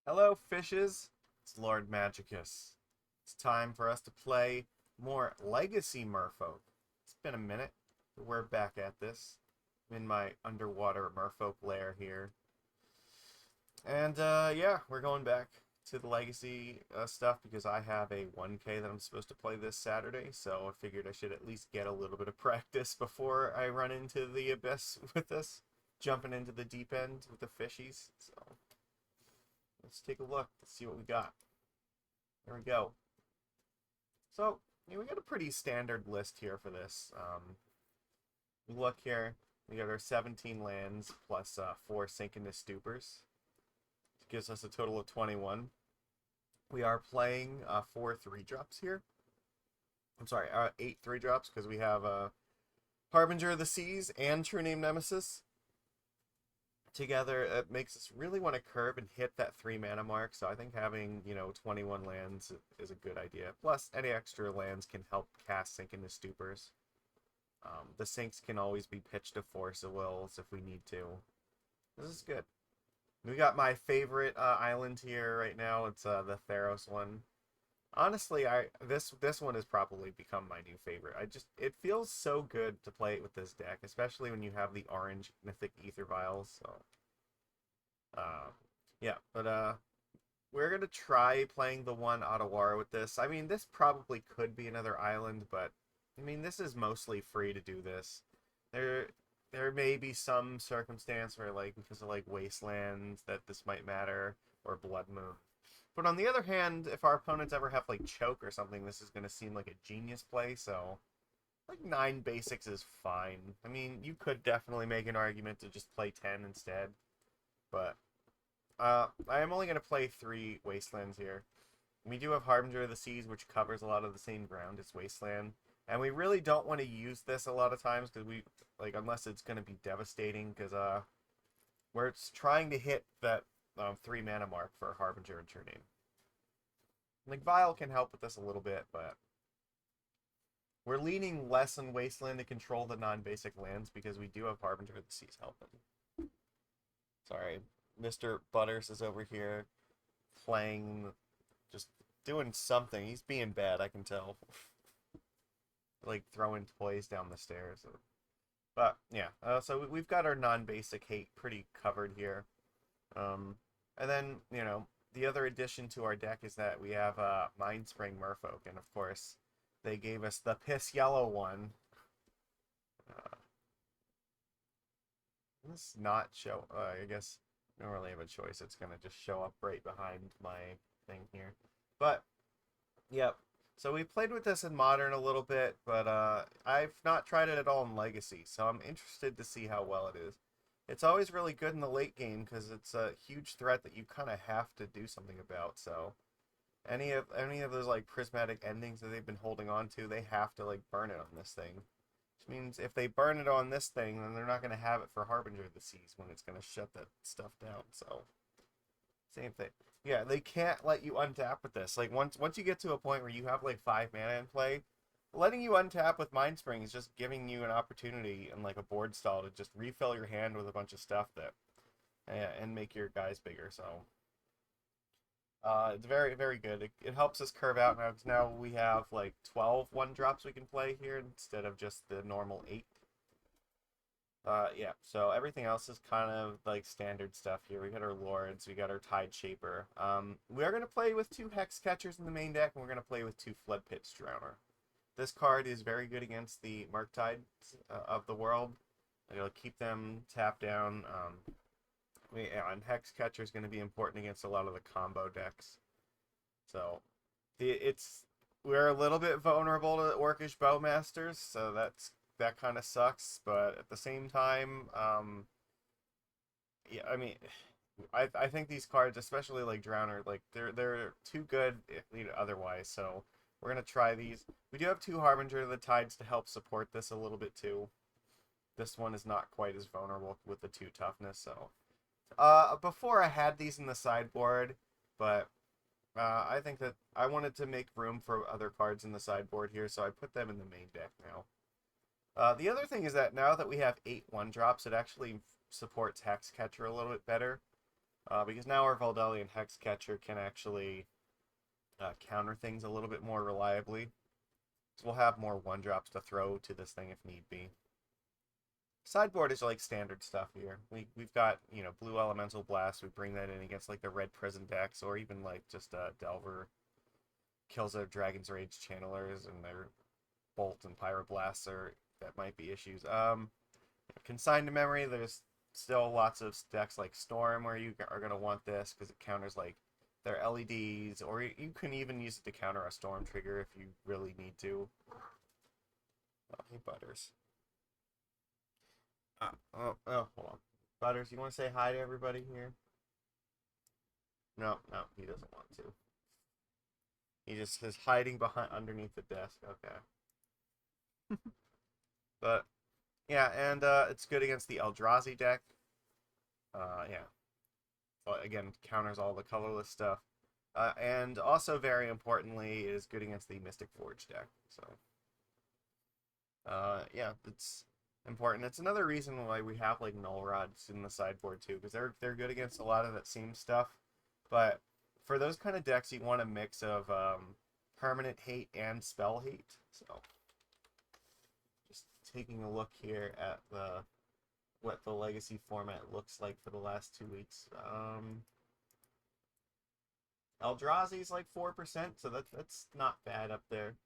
Hello, fishes. It's Lord Magicus. It's time for us to play more Legacy Merfolk. It's been a minute, but we're back at this. I'm in my underwater Merfolk lair here. And yeah, we're going back to the Legacy stuff because I have a 1K that I'm supposed to play this Saturday, so I figured I should at least get a little bit of practice before I run into the abyss with this. Jumping into the deep end with the fishies. So let's take a look. Let's see what we got. There we go. So, we got a pretty standard list here for this. We look here, we got our 17 lands plus 4 sink into stupors. It gives us a total of 21. We are playing 4 3-drops here. I'm sorry, 8 3-drops because we have Harbinger of the Seas and True-Name Nemesis. Together, it makes us really want to curve and hit that 3 mana mark. So I think having 21 lands is a good idea. Plus, any extra lands can help cast Sink into Stupors. The sinks can always be pitched to Force of Wills if we need to. This is good. We got my favorite island here right now. It's the Theros one. Honestly, this one has probably become my new favorite. It feels so good to play it with this deck, especially when you have the orange Mythic Aether Vials. So, uh, yeah, but we're gonna try playing the one Otawara with this. I mean, this probably could be another island, but I mean, this is mostly free to do this. There, there may be some circumstance where, like, because of like Wasteland, that this might matter, or Blood Moon. But on the other hand, if our opponents ever have like choke or something, this is going to seem like a genius play. So like 9 basics is fine. I mean, you could definitely make an argument to just play 10 instead. But I am only going to play 3 Wastelands here. We do have Harbinger of the Seas, which covers a lot of the same ground as Wasteland. And we really don't want to use this a lot of times because like, unless it's going to be devastating, because we're trying to hit that 3 mana mark for Harbinger and True Name. Like, Vial can help with this a little bit, but we're leaning less on Wasteland to control the non-basic lands because we do have Harbinger of the Seas helping. Sorry, Mr. Butters is over here playing, just doing something. He's being bad, I can tell. Like, throwing toys down the stairs. But, yeah, so we've got our non-basic hate pretty covered here. And then, the other addition to our deck is that we have Mindspring Merfolk, and of course, they gave us the piss yellow one. Let's not show. I guess I don't really have a choice. It's gonna just show up right behind my thing here. But yep. So we played with this in Modern a little bit, but I've not tried it at all in Legacy, so I'm interested to see how well it is. It's always really good in the late game because it's a huge threat that you kind of have to do something about. So any of those like prismatic endings that they've been holding on to, they have to like burn it on this thing. Which means if they burn it on this thing, then they're not going to have it for Harbinger of the Seas when it's going to shut that stuff down. So same thing. Yeah, they can't let you untap with this. Like once you get to a point where you have like 5 mana in play, letting you untap with Mindspring is just giving you an opportunity and like a board stall to just refill your hand with a bunch of stuff that and make your guys bigger. So it's very, very good. It helps us curve out now. 'Cause now we have like 12 1-drops we can play here instead of just the normal 8. Yeah, so everything else is kind of like standard stuff here. We got our Lords, we got our Tide Shaper. We are going to play with 2 Hexcatchers in the main deck, and we're going to play with 2 Floodpits Drowner. This card is very good against the Murktides of the world. It'll keep them tapped down. And Hexcatcher is going to be important against a lot of the combo decks. So, we're a little bit vulnerable to Orcish Bowmasters, so that kind of sucks. But at the same time, yeah, I mean, I think these cards, especially like Drowner, like they're too good otherwise. So we're gonna try these. We do have 2 Harbinger of the Tides to help support this a little bit too. This one is not quite as vulnerable with the 2 toughness. So before I had these in the sideboard, but I think that I wanted to make room for other cards in the sideboard here, so I put them in the main deck now. The other thing is that now that we have 8 1-drops, it actually supports Hexcatcher a little bit better. Because now our Vodalian Hexcatcher can actually counter things a little bit more reliably. So we'll have more 1-drops to throw to this thing if need be. Sideboard is like standard stuff here. We've got, you know, Blue Elemental Blast. We bring that in against like the Red Prison decks, or even like just Delver kills their Dragon's Rage Channelers and their Bolt and Pyroblasts, or that might be issues. Consigned to Memory, there's still lots of decks like Storm where you are going to want this because it counters like their LEDs, or you can even use it to counter a Storm trigger if you really need to. Oh, hey, Butters. Oh, hold on. Butters, you want to say hi to everybody here? No, he doesn't want to. He just is hiding underneath the desk. Okay. But, yeah, and it's good against the Eldrazi deck. Yeah. Well, again, counters all the colorless stuff. And also, very importantly, is good against the Mystic Forge deck. So, yeah, it's important. It's another reason why we have like Null Rods in the sideboard too, because they're good against a lot of that same stuff. But for those kind of decks, you want a mix of permanent hate and spell hate. So just taking a look here at what the legacy format looks like for the last 2 weeks. Eldrazi's like 4%, so that's not bad up there.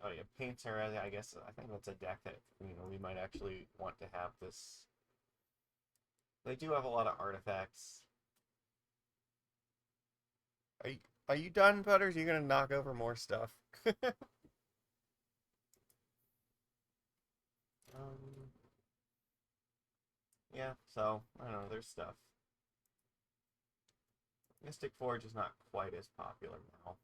Oh yeah, Painter, I guess, I think that's a deck that, you know, we might actually want to have this. They do have a lot of artifacts. Are you done, Butters? Are you gonna knock over more stuff? um, yeah, so, I don't know, there's stuff. Mystic Forge is not quite as popular now.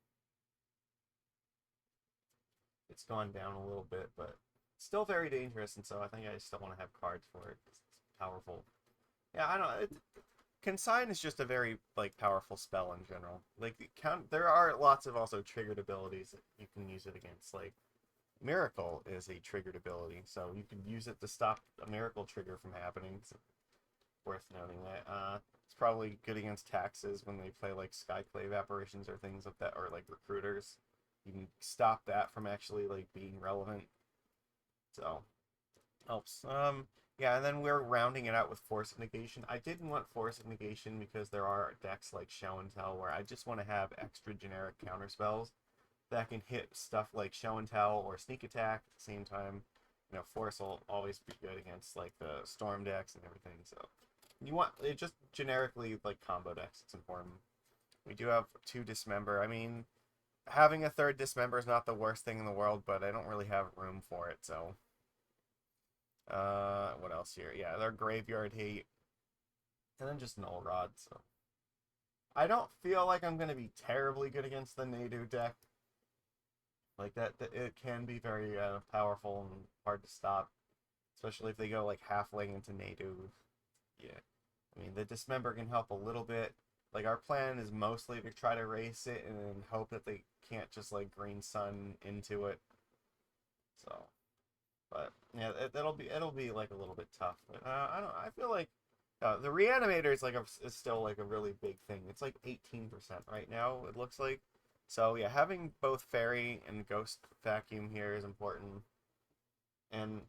It's gone down a little bit, but still very dangerous, and so I think I still want to have cards for it. It's powerful. Yeah, I don't know. Consign is just a very like powerful spell in general. Like there are lots of also triggered abilities that you can use it against. Like Miracle is a triggered ability, so you can use it to stop a Miracle trigger from happening. It's worth noting that. It's probably good against taxes when they play like Skyclave apparitions or things like that, or like recruiters. You can stop that from actually like being relevant. So helps. Yeah, and then we're rounding it out with Force of Negation. I didn't want Force of Negation because there are decks like Show and Tell where I just want to have extra generic counterspells that can hit stuff like Show and Tell or Sneak Attack at the same time. You know, Force will always be good against like the Storm decks and everything. So you want it just generically like combo decks. It's important. We do have 2 Dismember. I mean, having a 3rd Dismember is not the worst thing in the world, but I don't really have room for it, so. What else here? Yeah, their Graveyard Hate. And then just Null Rod, so. I don't feel like I'm going to be terribly good against the Nadu deck. Like, that it can be very powerful and hard to stop. Especially if they go, like, halfway into Nadu. Yeah. I mean, the Dismember can help a little bit. Like, our plan is mostly to try to race it and hope that they can't just, like, Green Sun into it. So. But yeah, it'll be like a little bit tough. But I feel like the Reanimator is like is still like a really big thing. It's like 18% right now. It looks like. So yeah, having both Fairy and Ghost Vacuum here is important, and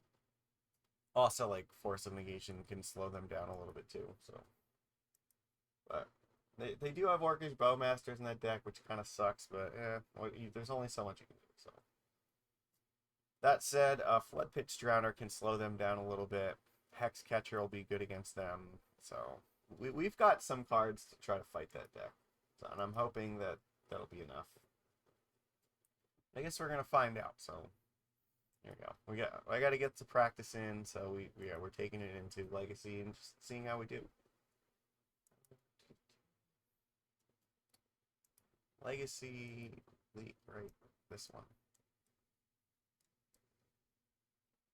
also like Force of Negation can slow them down a little bit too. So, but they do have Orcish Bowmasters in that deck, which kind of sucks. But there's only so much you can do. So. That said, Floodpits Drowner can slow them down a little bit. Hexcatcher will be good against them. So we've got some cards to try to fight that deck. So, and I'm hoping that that'll be enough. I guess we're gonna find out. So here we go. I got to get to practice in. So we're taking it into Legacy and just seeing how we do. Legacy, right? This one.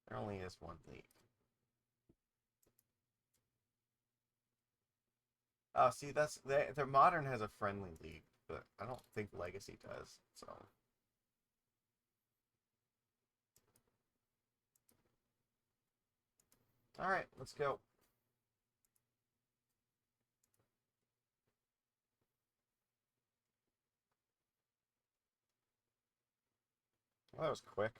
There only is one league. Oh, see, their Modern has a friendly league, but I don't think Legacy does. So, all right, let's go. Well, that was quick.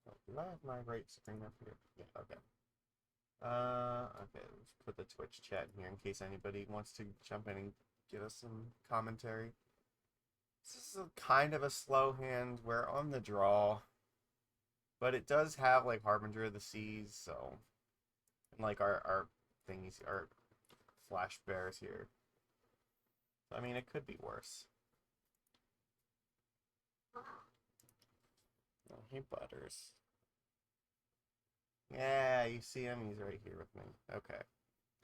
Oh, do I have my right screen up here? Yeah, okay. Okay, let's put the Twitch chat in here in case anybody wants to jump in and give us some commentary. This is a kind of a slow hand. We're on the draw. But it does have, like, Harbinger of the Seas, so... And, like, our thingies, our flash bears here. I mean, it could be worse. Oh, hey, Butters. Yeah, you see him? He's right here with me. Okay.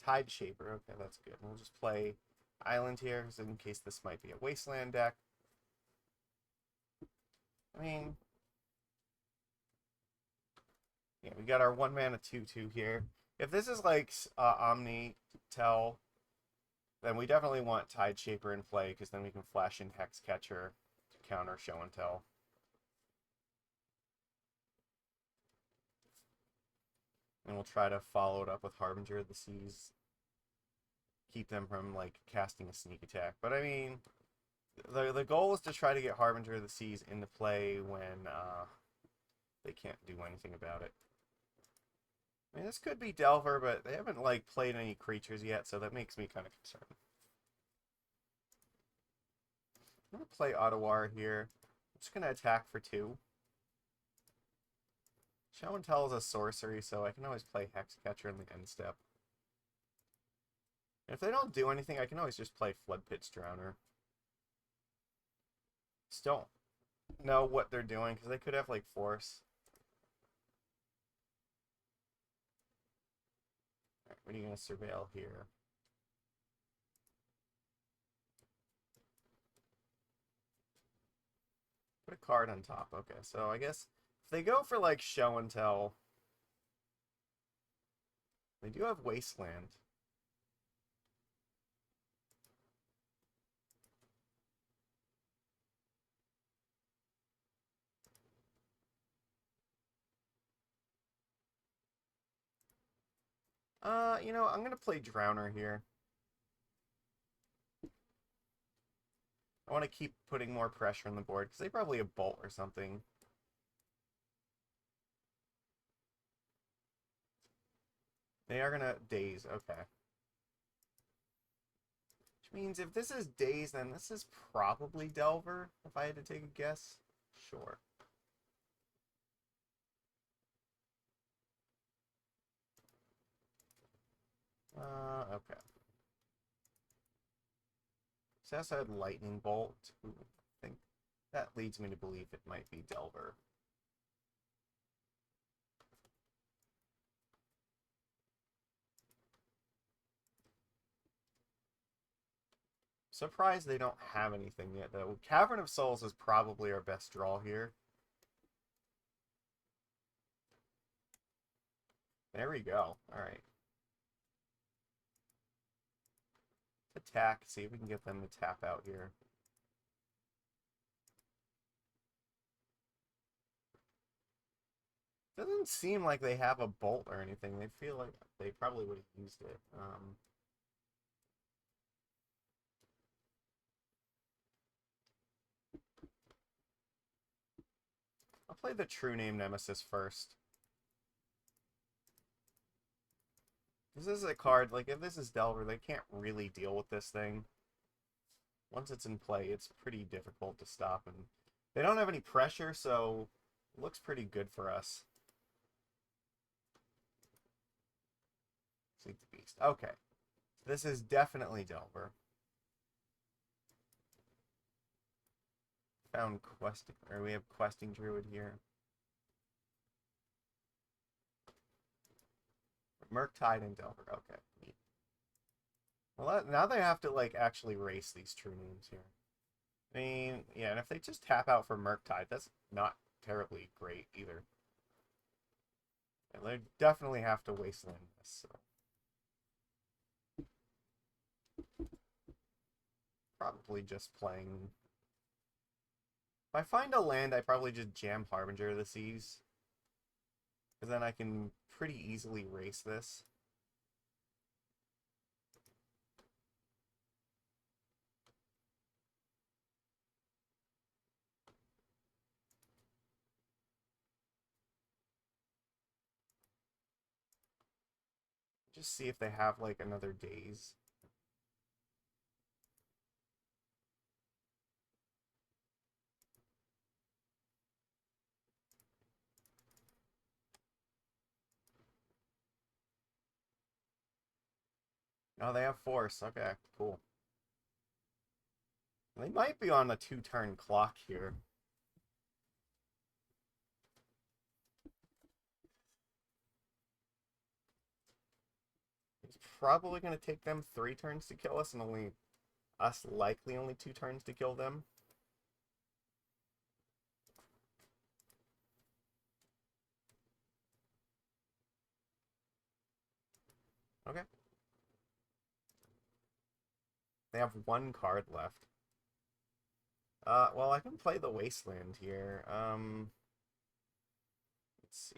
Tide Shaper. Okay, that's good. We'll just play Island here, in case this might be a Wasteland deck. I mean... Yeah, we got our 1-mana 2/2 here. If this is like Omni Tell, then we definitely want Tide Shaper in play, because then we can flash in Hexcatcher to counter Show and Tell. And we'll try to follow it up with Harbinger of the Seas. Keep them from, like, casting a sneak attack. But, I mean, the goal is to try to get Harbinger of the Seas into play when they can't do anything about it. I mean, this could be Delver, but they haven't, like, played any creatures yet, so that makes me kind of concerned. I'm going to play Ottawa here. I'm just going to attack for 2. Show and Tell is a sorcery, so I can always play Hexcatcher in the end step. And if they don't do anything, I can always just play Floodpits Drowner. Just don't know what they're doing, because they could have, like, Force. Alright, what are you going to surveil here? Put a card on top. Okay, so I guess if they go for, like, Show and Tell, they do have Wasteland. You know, I'm going to play Drowner here. I want to keep putting more pressure on the board, because they probably have Bolt or something. They are going to Daze, okay. Which means if this is Daze, then this is probably Delver, if I had to take a guess. Sure. Okay. Says I had Lightning Bolt. Ooh, I think that leads me to believe it might be Delver. Surprised they don't have anything yet, though. Cavern of Souls is probably our best draw here. There we go. Alright. Attack, see if we can get them to tap out here. Doesn't seem like they have a Bolt or anything. They feel like they probably would have used it. I'll play the True-Name Nemesis first. This is a card, like, if this is Delver, they can't really deal with this thing. Once it's in play, it's pretty difficult to stop, and they don't have any pressure, so it looks pretty good for us. Sleep the Beast. Okay. This is definitely Delver. Found questing, or we have Questing Druid here. Murktide and Delver. Okay. Neat. Well, now they have to, like, actually race these true names here. I mean, yeah, and if they just tap out for Murktide, that's not terribly great either. And they definitely have to Wasteland this, so. Probably just playing... If I find a land, I probably just jam Harbinger of the Seas. Because then I can pretty easily race this. Just see if they have, like, another daze. Oh, they have Force. Okay, cool. They might be on a 2-turn clock here. It's probably going to take them 3 turns to kill us, and us likely only 2 turns to kill them. Okay. They have 1 card left. Well, I can play the Wasteland here. Let's see.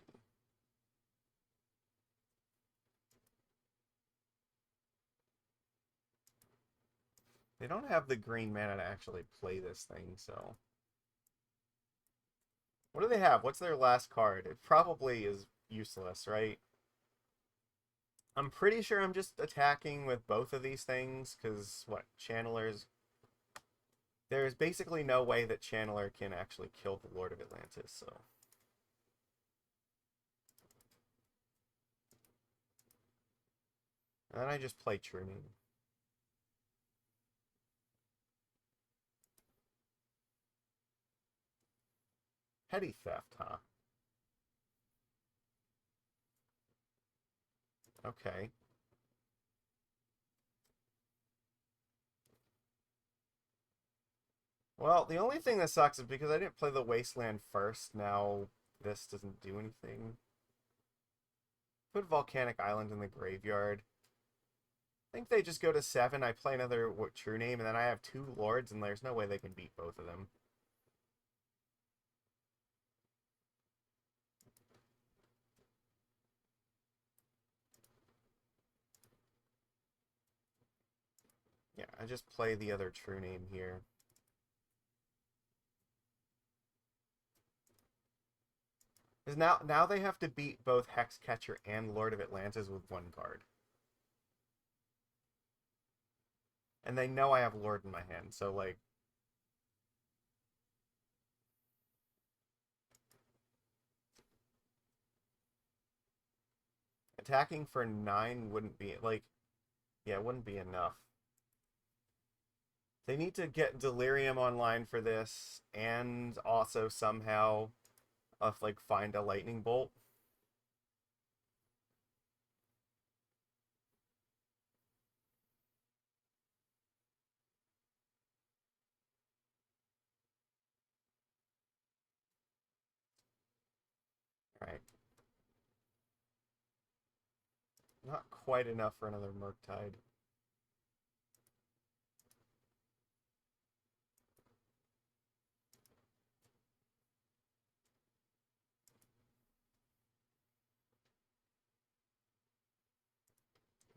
They don't have the green mana to actually play this thing, so... What do they have? What's their last card? It probably is useless, right? I'm pretty sure I'm just attacking with both of these things, because, what, Channelers... There's basically no way that Channeler can actually kill the Lord of Atlantis, so... And then I just play True-Name. Petty Theft, huh? Okay. Well, the only thing that sucks is because I didn't play the Wasteland first, now this doesn't do anything. Put Volcanic Island in the graveyard. I think they just go to 7, I play another True-Name, and then I have 2 Lords, and there's no way they can beat both of them. Yeah, I just play the other True-Name here. Because now they have to beat both Hexcatcher and Lord of Atlantis with 1 card. And they know I have Lord in my hand, so, like... Attacking for 9 wouldn't be, like... Yeah, it wouldn't be enough. They need to get Delirium online for this, and also somehow, like, find a Lightning Bolt. Alright. Not quite enough for another Murktide.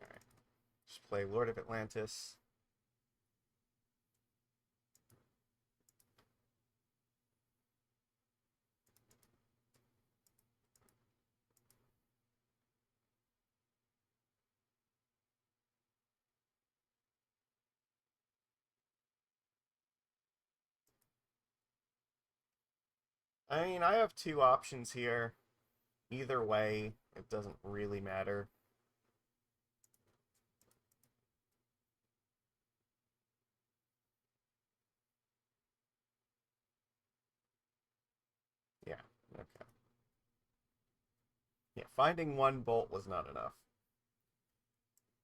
Alright. Just play Lord of Atlantis. I mean, I have 2 options here. Either way, it doesn't really matter. Yeah, okay. Yeah, finding 1 bolt was not enough.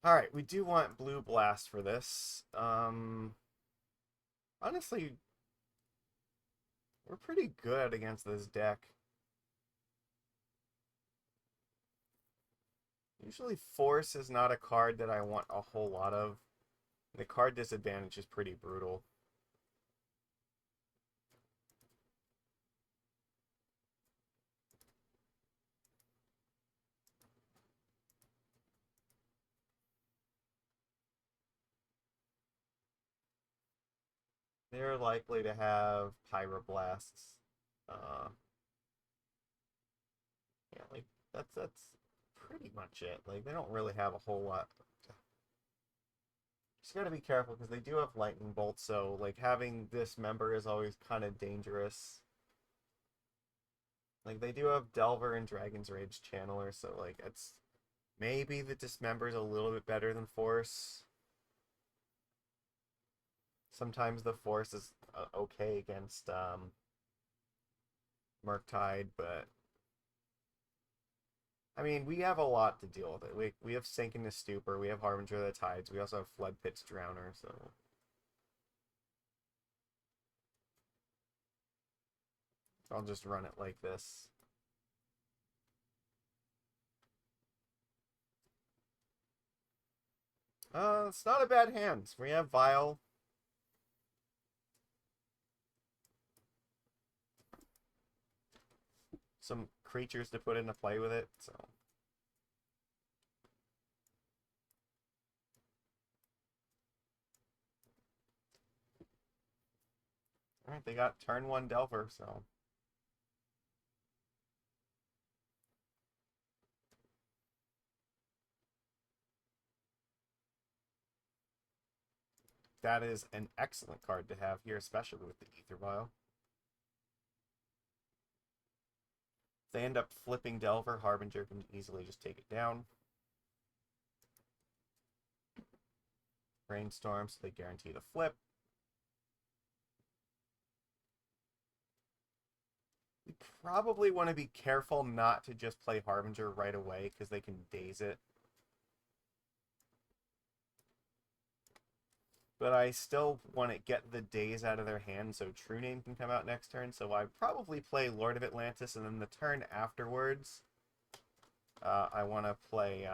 Alright, we do want Blue Blast for this. Honestly, we're pretty good against this deck. Usually Force is not a card that I want a whole lot of. The card disadvantage is pretty brutal. They're likely to have Pyroblasts. Yeah, like that's pretty much it. Like, they don't really have a whole lot. Just gotta be careful because they do have lightning bolts, so like having Dismember is always kind of dangerous. Like they do have Delver and Dragon's Rage Channeler, so like it's maybe the Dismember is a little bit better than Force. Sometimes the Force is okay against Murktide, but I mean, we have a lot to deal with it. We have Sink into Stupor, we have Harbinger of the Tides, we also have Floodpits Drowner, so I'll just run it like this. It's not a bad hand. We have Vial. Some creatures to put into play with it, so. Alright, they got turn 1 Delver, so. That is an excellent card to have here, especially with the Aether Vial. If they end up flipping Delver, Harbinger can easily just take it down. Brainstorm, so they guarantee the flip. We probably want to be careful not to just play Harbinger right away, because they can daze it. But I still want to get the daze out of their hand so True-Name can come out next turn. So I probably play Lord of Atlantis, and then the turn afterwards, I want to play,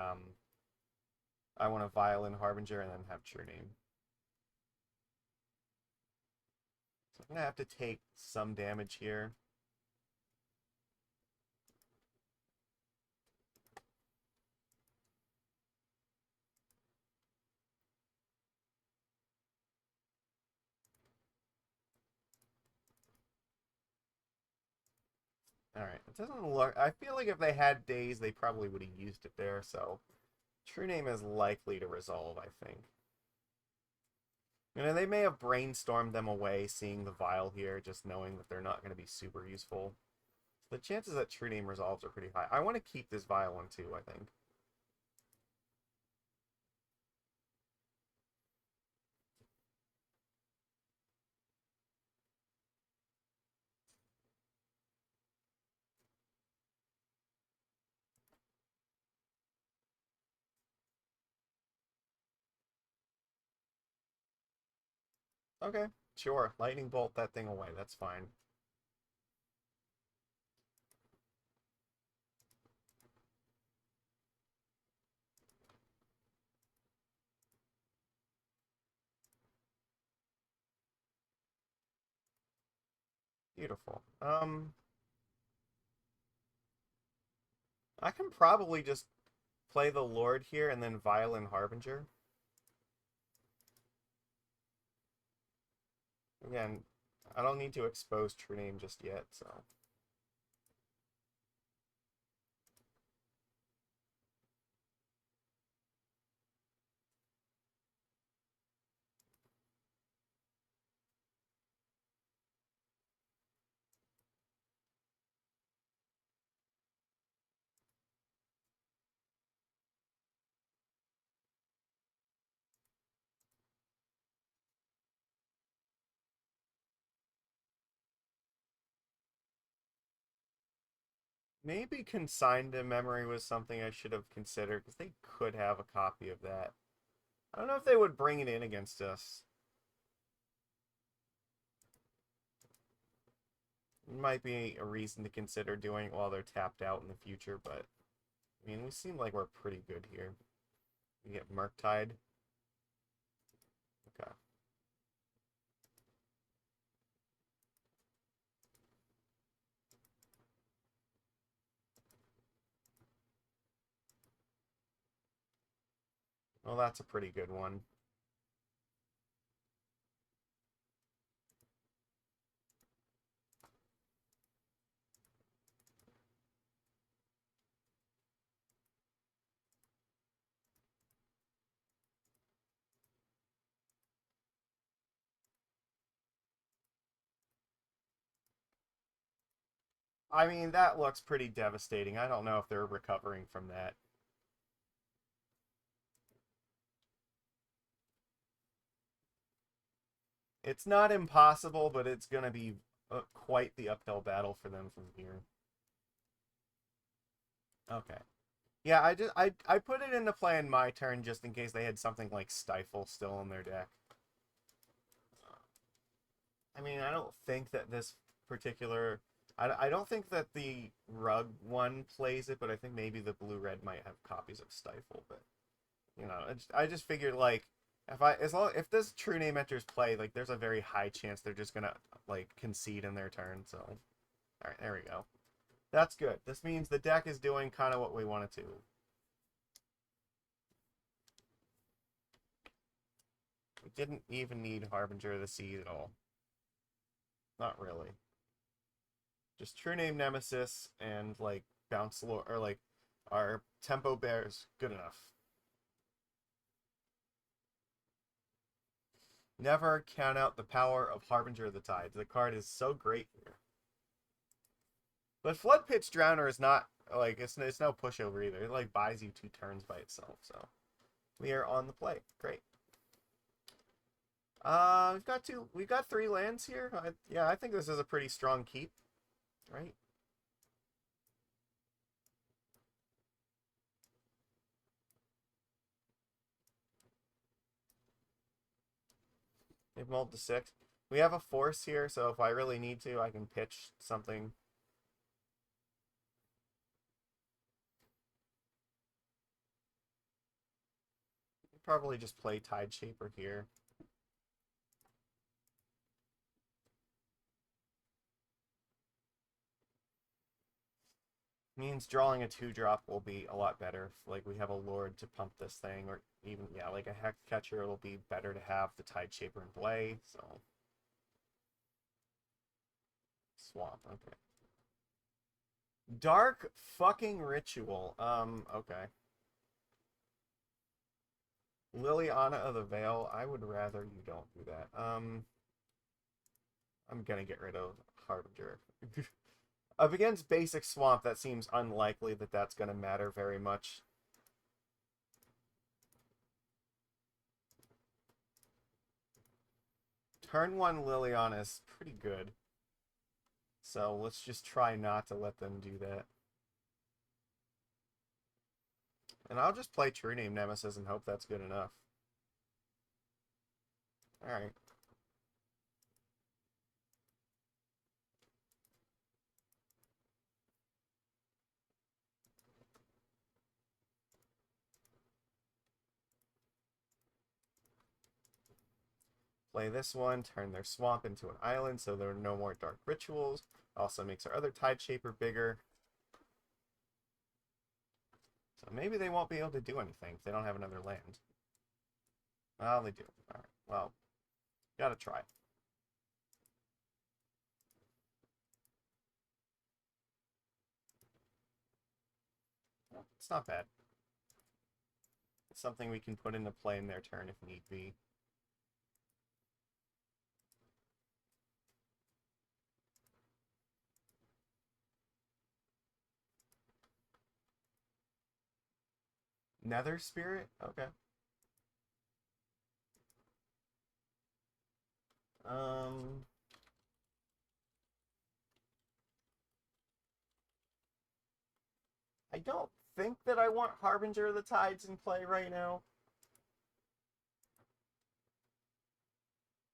I want to Violin Harbinger and then have True-Name. So I'm going to have to take some damage here. Alright, it doesn't look... I feel like if they had daze, they probably would have used it there, so... True-Name is likely to resolve, I think. You know, they may have brainstormed them away, seeing the Vial here, just knowing that they're not going to be super useful. The chances that True-Name resolves are pretty high. I want to keep this Vial one too, I think. Okay, sure. Lightning Bolt that thing away, that's fine. Beautiful. I can probably just play the Lord here and then Violin Harbinger. Again, I don't need to expose True-Name just yet, so... Maybe Consigned to Memory was something I should have considered, because they could have a copy of that. I don't know if they would bring it in against us. It might be a reason to consider doing it while they're tapped out in the future, but... I mean, we seem like we're pretty good here. We get Murktide. Okay. Well, that's a pretty good one. I mean, that looks pretty devastating. I don't know if they're recovering from that. It's not impossible, but it's going to be quite the uphill battle for them from here. Okay. Yeah, I put it into play in my turn just in case they had something like Stifle still in their deck. I mean, I don't think that this particular... I don't think that the Rug one plays it, but I think maybe the blue-red might have copies of Stifle, but... You know, I just figured, like, if this True-Name enters play, like, there's a very high chance they're just gonna, like, concede in their turn, so... Alright, there we go. That's good. This means the deck is doing kind of what we want it to. We didn't even need Harbinger of the Sea at all. Not really. Just True-Name Nemesis and, like, Bounce Lord, or, like, our Tempo Bears. Good enough. Never count out the power of Harbinger of the Tides. The card is so great here. But Floodpits Drowner is not, like, it's no pushover either. It, like, buys you 2 turns by itself, so. We are on the play. Great. We've got 3 lands here. Yeah, I think this is a pretty strong keep, right? They've mulled to 6. We have a force here, so if I really need to, I can pitch something. Probably just play Tide Shaper here. Means drawing a 2-drop will be a lot better. Like, we have a Lord to pump this thing, or even, yeah, like a Hexcatcher, it'll be better to have the Tide Shaper in play, so... Swamp, okay. Dark fucking Ritual. Okay. Liliana of the Veil, I would rather you don't do that. I'm gonna get rid of Harbinger. Up against basic Swamp, that seems unlikely that that's gonna matter very much. Turn 1 Liliana is pretty good. So let's just try not to let them do that. And I'll just play True-Name Nemesis and hope that's good enough. Alright. Play this one, turn their swamp into an island so there are no more dark rituals. Also makes our other Tide Shaper bigger. So maybe they won't be able to do anything if they don't have another land. Well, they do. Alright, well, gotta try. Well, it's not bad. It's something we can put into play in their turn if need be. Nether Spirit? Okay. I don't think that I want Harbinger of the Tides in play right now.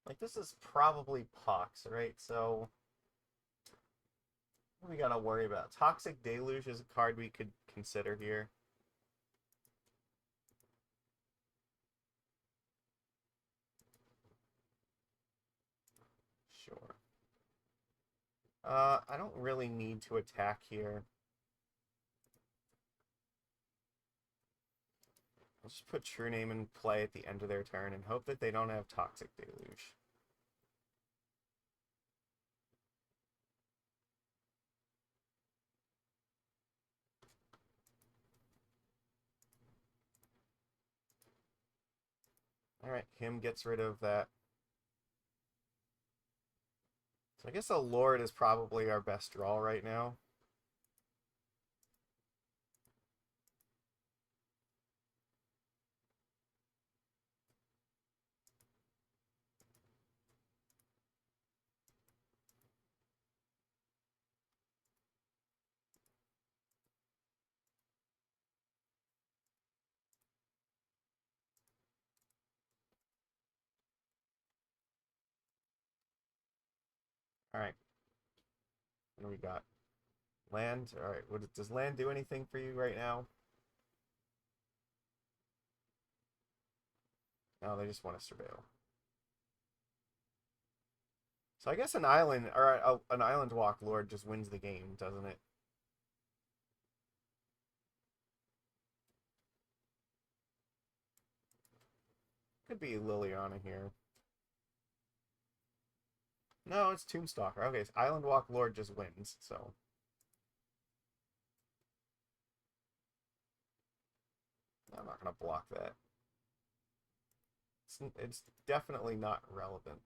Like, this is probably Pox, right? So, what do we gotta worry about? Toxic Deluge is a card we could consider here. Sure. I don't really need to attack here. I'll just put True-Name in play at the end of their turn and hope that they don't have Toxic Deluge. Alright, him gets rid of that. So I guess a Lord is probably our best draw right now. Alright. What do we got? Land? Alright, does land do anything for you right now? No, they just want to surveil. So I guess an island, or an island walk lord just wins the game, doesn't it? Could be Liliana here. No, it's Tombstalker. Okay, so Island Walk Lord just wins, so. I'm not going to block that. It's definitely not relevant.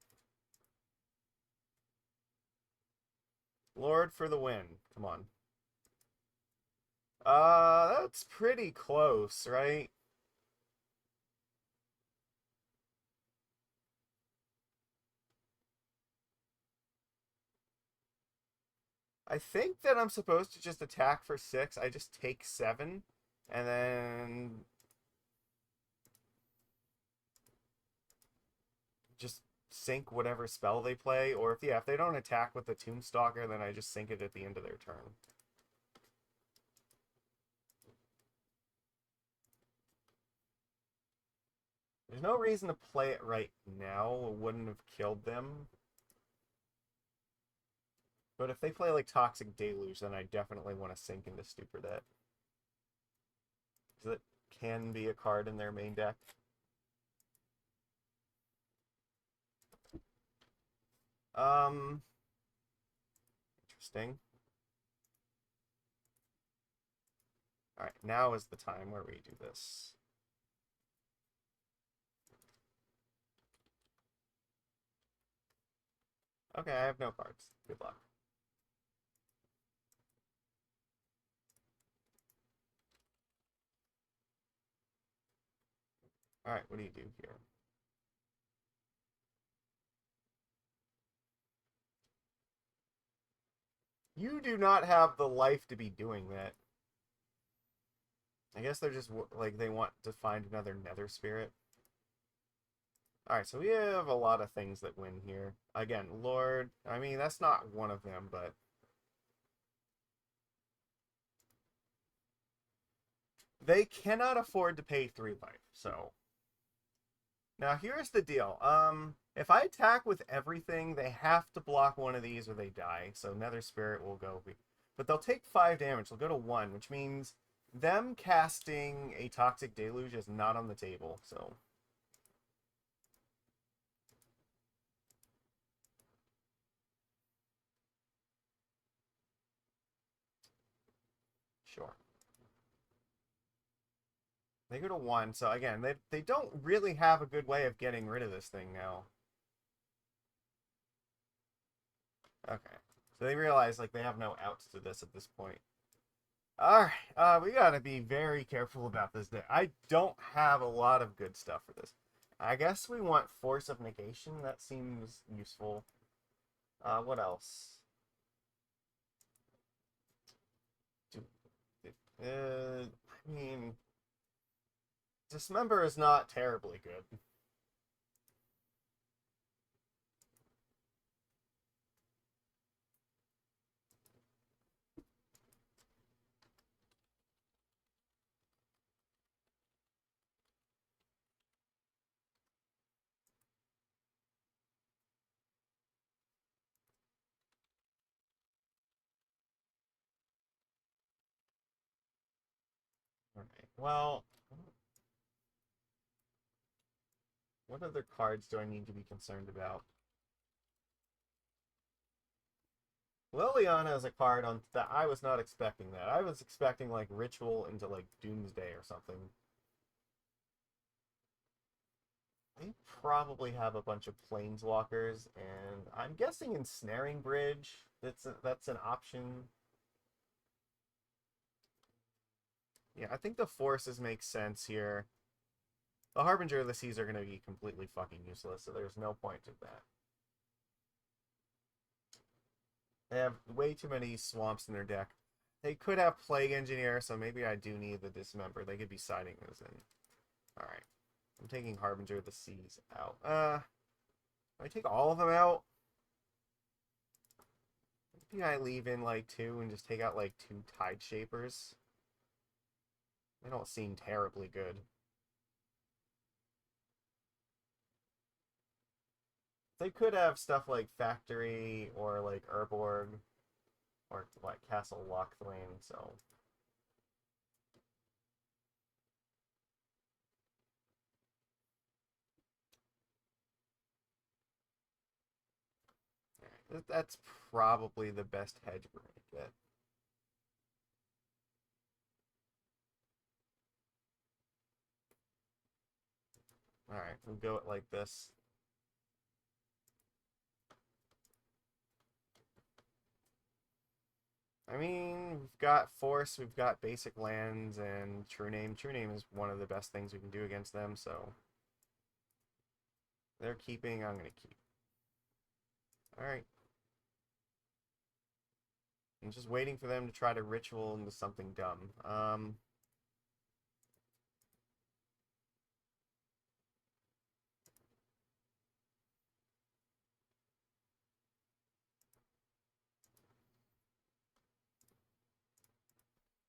Lord for the win. Come on. That's pretty close, right? I think that I'm supposed to just attack for 6. I just take 7, and then just sink whatever spell they play, or if they don't attack with the Tombstalker, then I just sink it at the end of their turn. There's no reason to play it right now. It wouldn't have killed them. But if they play like Toxic Deluge, then I definitely want to sink into Stupor that. Because it can be a card in their main deck. Interesting. Alright, now is the time where we do this. Okay, I have no cards. Good luck. Alright, what do you do here? You do not have the life to be doing that. I guess they're just, like, they want to find another Nether Spirit. Alright, so we have a lot of things that win here. Again, Lord, I mean, that's not one of them, but... They cannot afford to pay 3 life, so... Now, here's the deal. If I attack with everything, they have to block one of these or they die. So Nether Spirit will go... But they'll take 5 damage. They'll go to 1, which means them casting a Toxic Deluge is not on the table, so... Sure. They go to 1, so again, they don't really have a good way of getting rid of this thing now. Okay. So they realize, like, they have no outs to this at this point. Alright, we gotta be very careful about this deck. I don't have a lot of good stuff for this. I guess we want Force of Negation. That seems useful. What else? I mean... Dismember is not terribly good. Alright, well... What other cards do I need to be concerned about? Liliana is a card on that I was not expecting that. I was expecting like Ritual into like Doomsday or something. They probably have a bunch of Planeswalkers, and I'm guessing Ensnaring Bridge. That's an option. Yeah, I think the Forces make sense here. The Harbinger of the Seas are going to be completely fucking useless, so there's no point to that. They have way too many swamps in their deck. They could have Plague Engineer, so maybe I do need the Dismember. They could be siding those in. Alright. I'm taking Harbinger of the Seas out. Do I take all of them out? Maybe I leave in like 2 and just take out like 2 Tide Shapers. They don't seem terribly good. They could have stuff like Factory or like Urborg or like Castle Locthwain, so. That's probably the best hedge we're going to get. Alright, we'll go it like this. I mean, we've got Force, we've got basic lands, and True-Name. True-Name is one of the best things we can do against them, so. They're keeping, I'm going to keep. Alright. I'm just waiting for them to try to ritual into something dumb.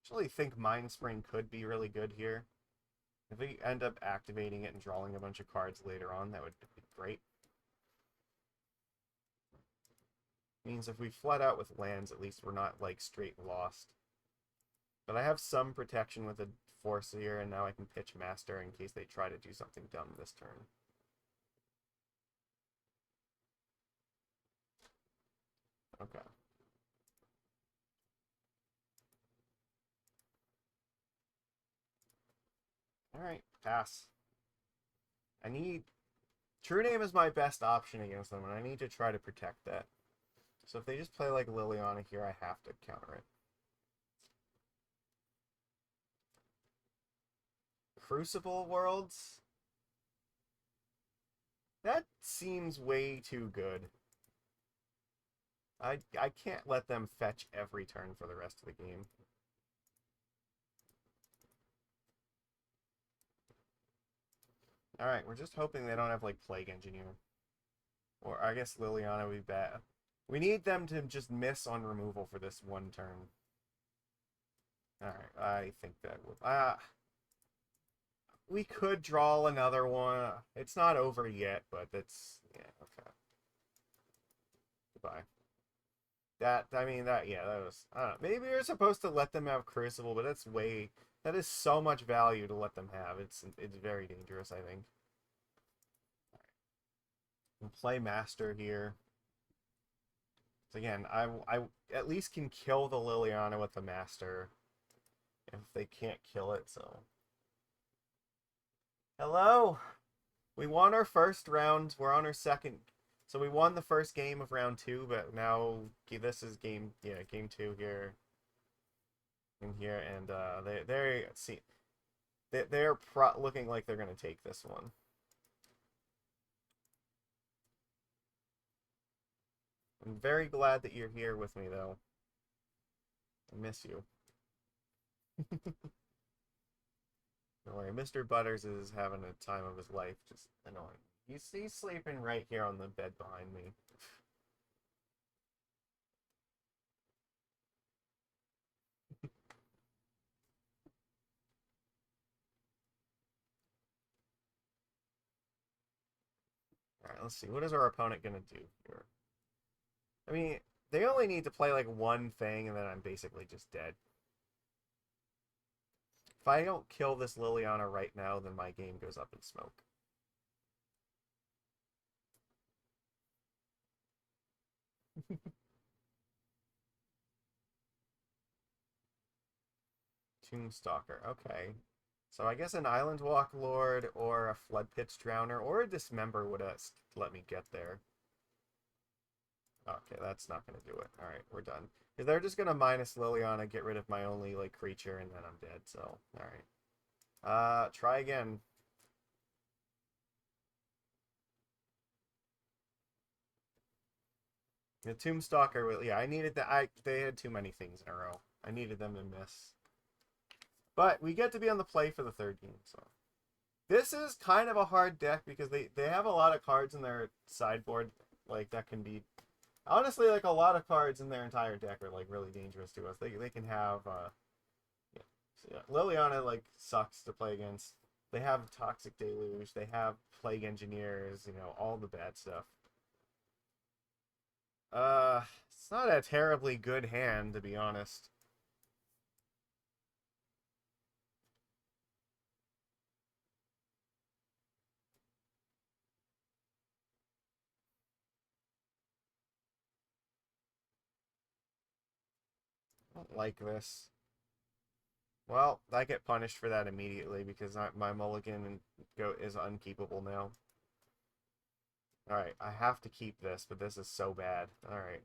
Actually think Mindspring could be really good here. If we end up activating it and drawing a bunch of cards later on, that would be great. Means if we flood out with lands, at least we're not, like, straight lost. But I have some protection with a Force here, and now I can pitch Master in case they try to do something dumb this turn. Okay. Alright, pass. I need... True-Name is my best option against them, and I need to try to protect that. So if they just play like Liliana here, I have to counter it. Crucible Worlds? That seems way too good. I can't let them fetch every turn for the rest of the game. Alright, we're just hoping they don't have, like, Plague Engineer. Or, I guess Liliana would be bad. We need them to just miss on removal for this one turn. Alright, I think that would... we could draw another one. It's not over yet, but it's... Yeah, okay. Goodbye. That was... I don't know. Maybe we're supposed to let them have Crucible, but that's way... That is so much value to let them have. It's very dangerous, I think. We'll play Master here. So again, I at least can kill the Liliana with the Master. If they can't kill it, so... Hello! We won our first round. We're on our second. So we won the first game of round 2, but now this is game 2 here. In here, and they're looking like they're gonna take this one. I'm very glad that you're here with me, though. I miss you. Don't worry, Mr. Butters is having a time of his life, just annoying. He's sleeping right here on the bed behind me. Alright, let's see. What is our opponent gonna do here? I mean, they only need to play like one thing, and then I'm basically just dead. If I don't kill this Liliana right now, then my game goes up in smoke. Tombstalker, okay. So I guess an Island Walk Lord or a Floodpits Drowner or a Dismember would have let me get there. Okay, that's not going to do it. Alright, we're done. Because they're just going to minus Liliana, get rid of my only, like, creature, and then I'm dead, so, alright. Try again. The Tombstalker, yeah, I needed that. They had too many things in a row. I needed them to miss. But we get to be on the play for the third game, so. This is kind of a hard deck because they have a lot of cards in their sideboard, like, that can be Honestly, like a lot of cards in their entire deck are like really dangerous to us. They can have yeah. So, yeah. Liliana like sucks to play against. They have Toxic Deluge. They have Plague Engineers. You know, all the bad stuff. It's not a terribly good hand, to be honest. I don't like this. Well, I get punished for that immediately because my mulligan is unkeepable now. Alright, I have to keep this, but this is so bad. Alright,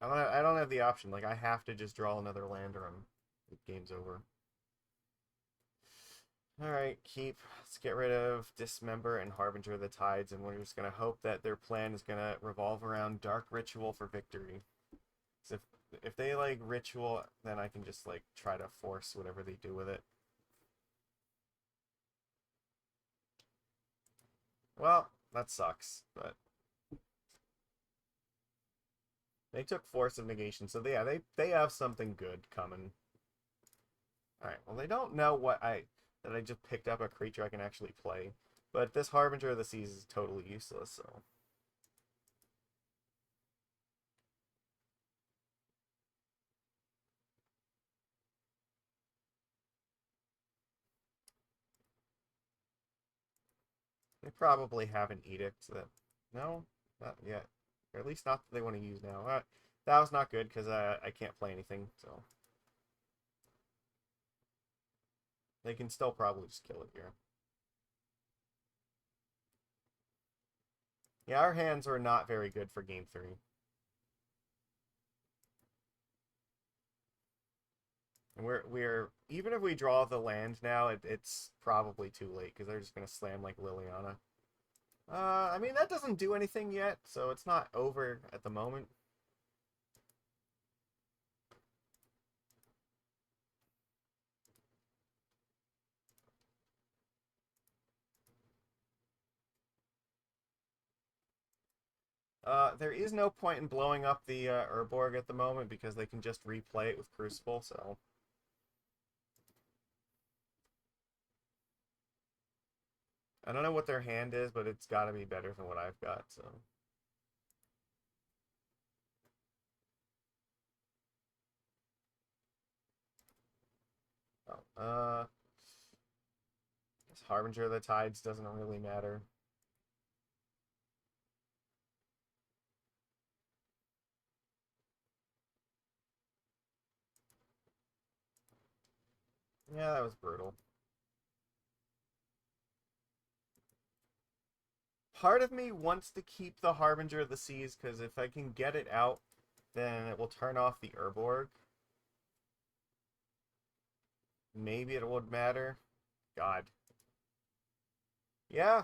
I don't have the option. Like, I have to just draw another land or the game's over. Alright, keep. Let's get rid of Dismember and Harbinger of the Tides, and we're just gonna hope that their plan is gonna revolve around Dark Ritual for victory. So if they like Ritual, then I can just like try to force whatever they do with it. Well, that sucks, but they took Force of Negation, so yeah, they have something good coming. Alright, well they don't know that I just picked up a creature I can actually play. But this Harbinger of the Seas is totally useless, so. They probably have an edict that. No? Not yet. Or at least not that they want to use now. That was not good because I can't play anything, so. They can still probably just kill it here. Yeah, our hands are not very good for game 3. And we're even if we draw the land now, it's probably too late because they're just gonna slam like Liliana. I mean that doesn't do anything yet, so it's not over at the moment. There is no point in blowing up the Urborg at the moment because they can just replay it with Crucible. So I don't know what their hand is, but it's got to be better than what I've got. So. Oh, this Harbinger of the Tides doesn't really matter. Yeah, that was brutal. Part of me wants to keep the Harbinger of the Seas because if I can get it out, then it will turn off the Urborg. Maybe it would matter. God. Yeah.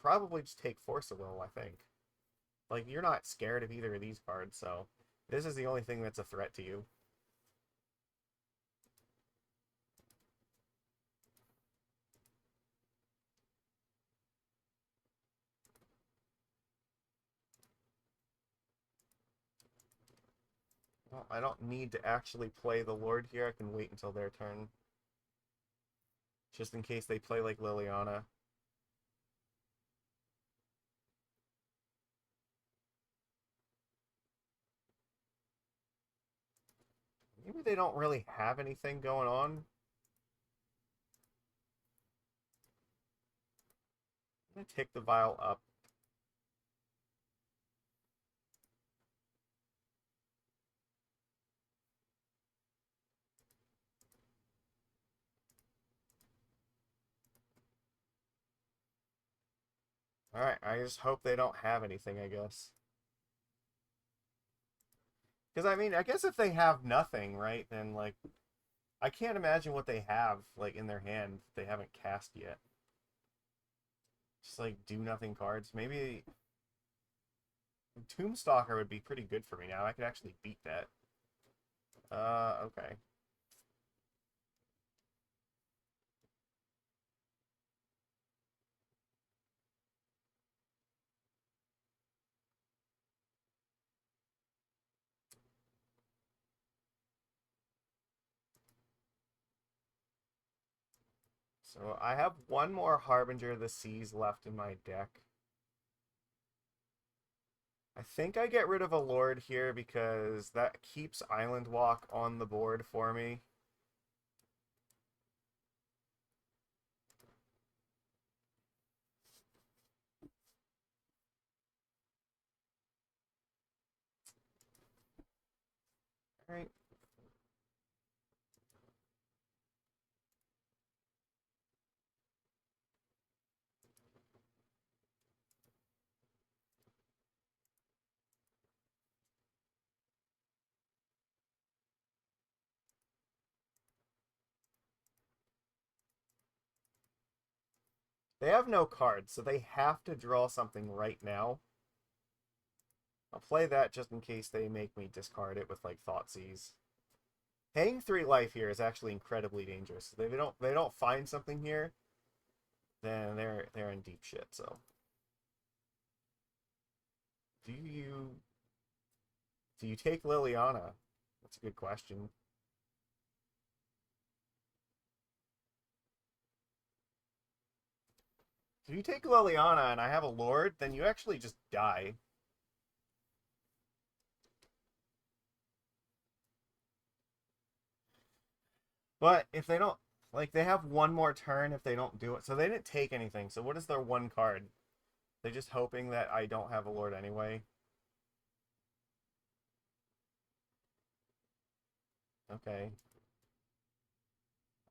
Probably just take Force of Will, I think. Like, you're not scared of either of these cards, so this is the only thing that's a threat to you. Well, I don't need to actually play the Lord here. I can wait until their turn. Just in case they play like Liliana. Maybe they don't really have anything going on. I'm gonna take the vial up. Alright, I just hope they don't have anything, I guess. Because, I mean, I guess if they have nothing, right, then, like, I can't imagine what they have, like, in their hand they haven't cast yet. Just, like, do nothing cards. Maybe Tombstalker would be pretty good for me now. I could actually beat that. Okay. So I have one more Harbinger of the Seas left in my deck. I think I get rid of a Lord here because that keeps Island Walk on the board for me. Alright. They have no cards, so they have to draw something right now. I'll play that just in case they make me discard it with like Thoughtseize. Paying 3 life here is actually incredibly dangerous. If they don't find something here, then they're in deep shit. So, do you take Liliana? That's a good question. If you take Liliana and I have a Lord, then you actually just die. But if they don't, like, they have one more turn if they don't do it. So they didn't take anything. So what is their one card? They're just hoping that I don't have a Lord anyway. Okay.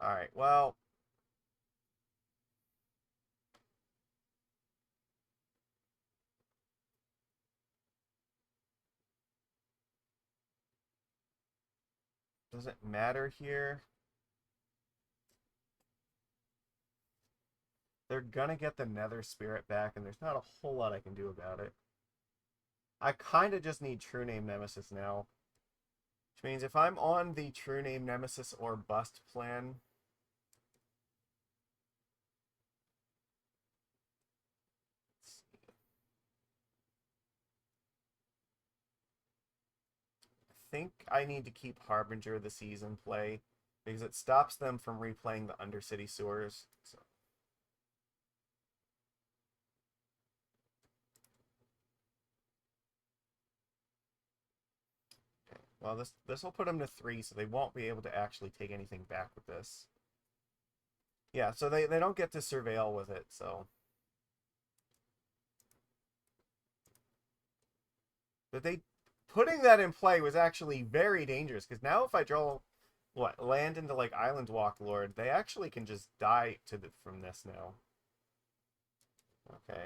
Alright, well. Does it matter here? They're gonna get the Nether Spirit back, and there's not a whole lot I can do about it. I kind of just need True-Name Nemesis now. Which means if I'm on the True-Name Nemesis or Bust plan... I think I need to keep Harbinger of the Seas in play, because it stops them from replaying the Undercity Sewers. So. Well, this will put them to 3, so they won't be able to actually take anything back with this. Yeah, so they don't get to surveil with it, so... But putting that in play was actually very dangerous, because now if I draw, land into, like, Island Walk Lord, they actually can just die from this now. Okay,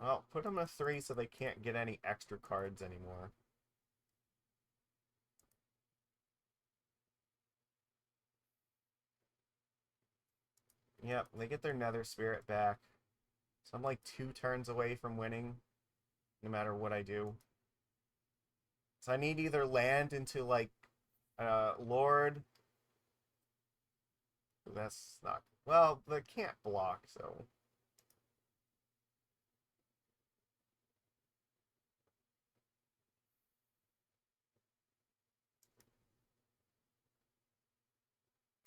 well, put them to 3 so they can't get any extra cards anymore. Yep, they get their Nether Spirit back. So I'm like 2 turns away from winning, no matter what I do. So I need either land into, like, Lord. That's not... Well, they can't block, so...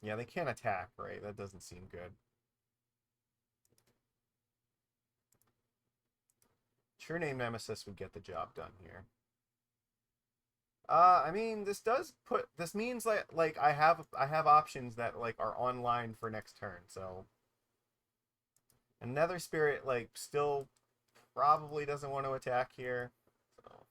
Yeah, they can't attack, right? That doesn't seem good. True-Name Nemesis would get the job done here. I mean, this means like I have options that like are online for next turn, so Nether Spirit like still probably doesn't want to attack here. So.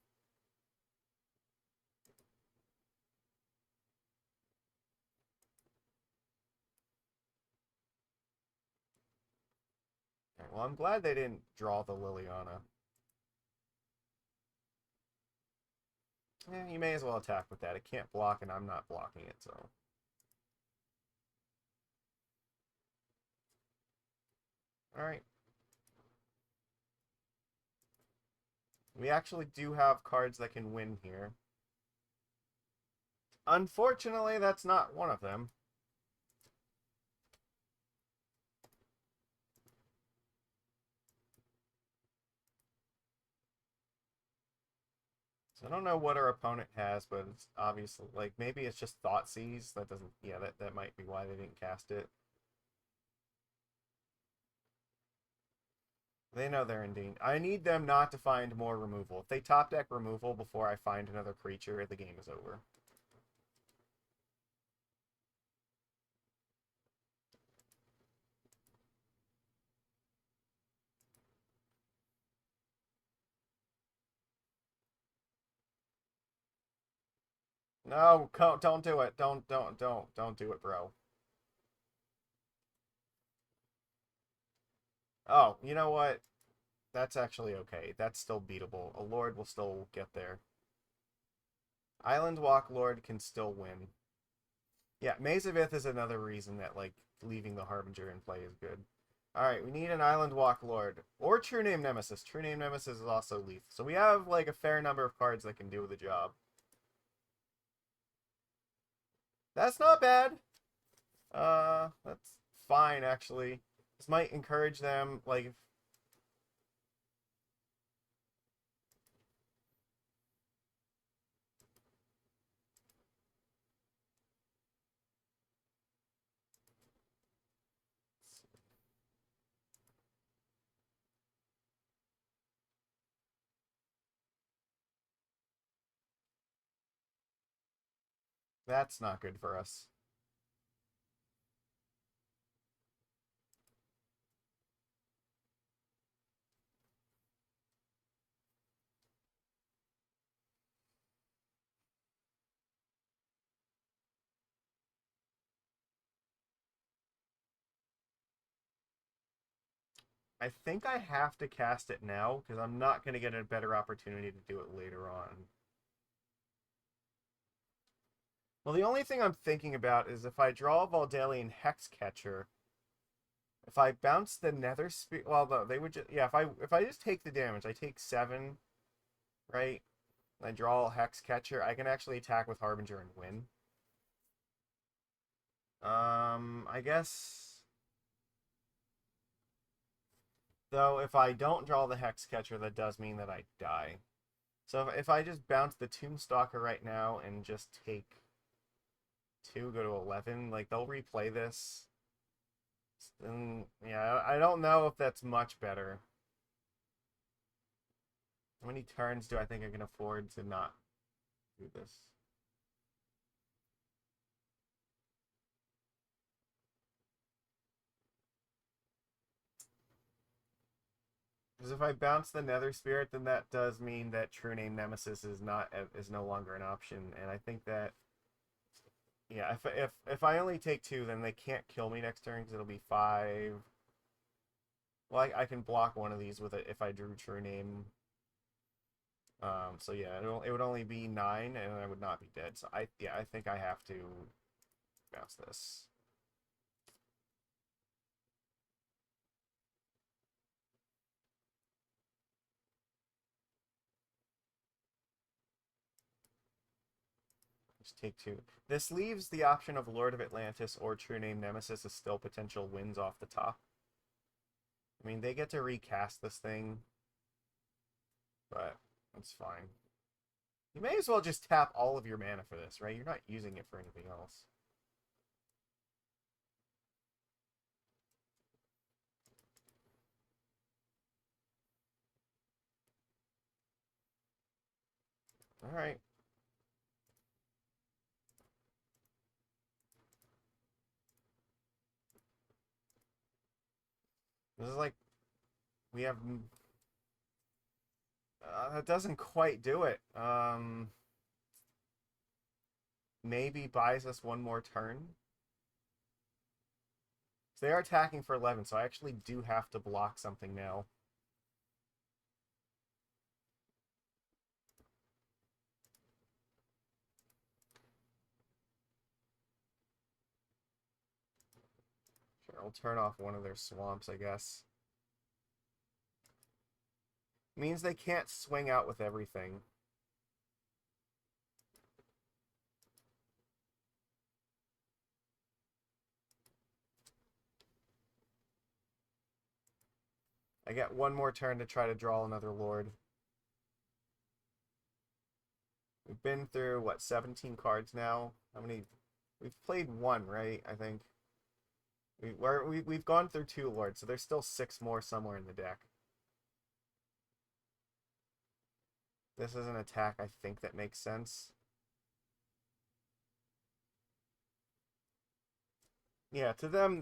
Okay, well, I'm glad they didn't draw the Liliana. You may as well attack with that. It can't block, and I'm not blocking it, so. Alright. We actually do have cards that can win here. Unfortunately, that's not one of them. So I don't know what our opponent has, but it's obviously, like, maybe it's just Thoughtseize. That doesn't, yeah, that might be why they didn't cast it. They know they're in danger. I need them not to find more removal. If they top deck removal before I find another creature, the game is over. No, don't do it. Don't do it, bro. Oh, you know what? That's actually okay. That's still beatable. A Lord will still get there. Island Walk Lord can still win. Yeah, Maze of Ith is another reason that, like, leaving the Harbinger in play is good. Alright, we need an Island Walk Lord. Or True-Name Nemesis. True-Name Nemesis is also lethal. So we have, like, a fair number of cards that can do the job. That's not bad. That's fine, actually. This might encourage them, like... That's not good for us. I think I have to cast it now, because I'm not going to get a better opportunity to do it later on. Well, the only thing I'm thinking about is if I draw a Vodalian Hexcatcher, if I bounce the Nether Spirit, well, no, they would just, yeah, if I just take the damage, I take 7, right? And I draw a Hexcatcher, I can actually attack with Harbinger and win. I guess, though, if I don't draw the Hexcatcher, that does mean that I die. So if I just bounce the Tombstalker right now and just take 2, go to 11, like, they'll replay this. And, yeah, I don't know if that's much better. How many turns do I think I can afford to not do this? Because if I bounce the Nether Spirit, then that does mean that True-Name Nemesis is no longer an option, and I think that, yeah, if I only take 2, then they can't kill me next turn because it'll be 5. Well, I can block one of these with it if I drew True-Name. So yeah, it would only be 9, and I would not be dead. So I think I have to bounce this. Just take 2. This leaves the option of Lord of Atlantis or True-Name Nemesis as still potential wins off the top. I mean, they get to recast this thing, but that's fine. You may as well just tap all of your mana for this, right? You're not using it for anything else. Alright. This is like... We have... that doesn't quite do it. Maybe buys us one more turn. So they are attacking for 11, so I actually do have to block something now. Sure, I'll turn off one of their swamps, I guess. Means they can't swing out with everything. I get one more turn to try to draw another Lord. We've been through, what, 17 cards now? How many? We've played one, right? I think. We've gone through 2 Lords, so there's still 6 more somewhere in the deck. This is an attack I think that makes sense. Yeah, to them,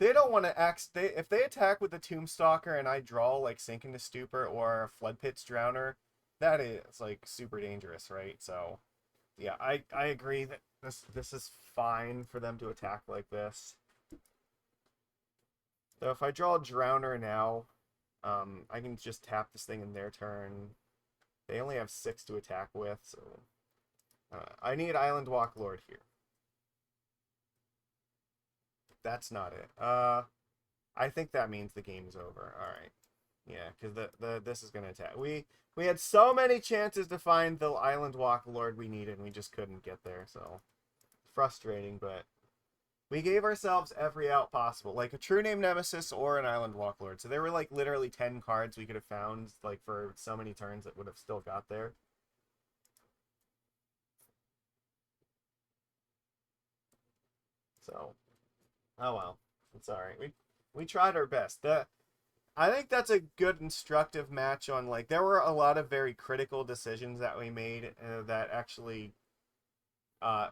they don't want to if they attack with the Tombstalker and I draw like Sink into Stupor or Floodpits Drowner, that is like super dangerous, right? So, yeah, I agree that this is fine for them to attack like this. So if I draw a Drowner now, I can just tap this thing in their turn. They only have 6 to attack with, so I need Island Walk Lord here. That's not it. I think that means the game's over. All right. Yeah, because this is gonna attack. We had so many chances to find the Island Walk Lord we needed, and we just couldn't get there. So frustrating, but we gave ourselves every out possible, like a True-Name Nemesis or an Island Walk Lord. So there were like literally 10 cards we could have found, like for so many turns that would have still got there. So, oh well, it's all right. We tried our best. I think that's a good instructive match on, like, there were a lot of very critical decisions that we made that actually uh,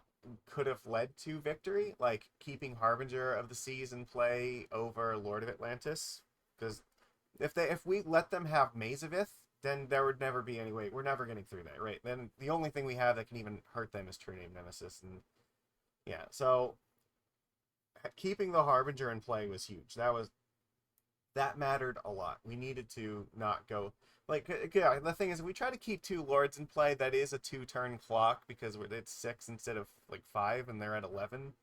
could have led to victory, like keeping Harbinger of the Seas in play over Lord of Atlantis, because if we let them have Mazavith, then there would never be any way. We're never getting through that, right? Then the only thing we have that can even hurt them is True-Name Nemesis, and yeah, so keeping the Harbinger in play was huge. That mattered a lot. We needed to not go like, yeah. The thing is, if we try to keep 2 Lords in play, that is a 2-turn clock because it's 6 instead of like 5, and they're at 11.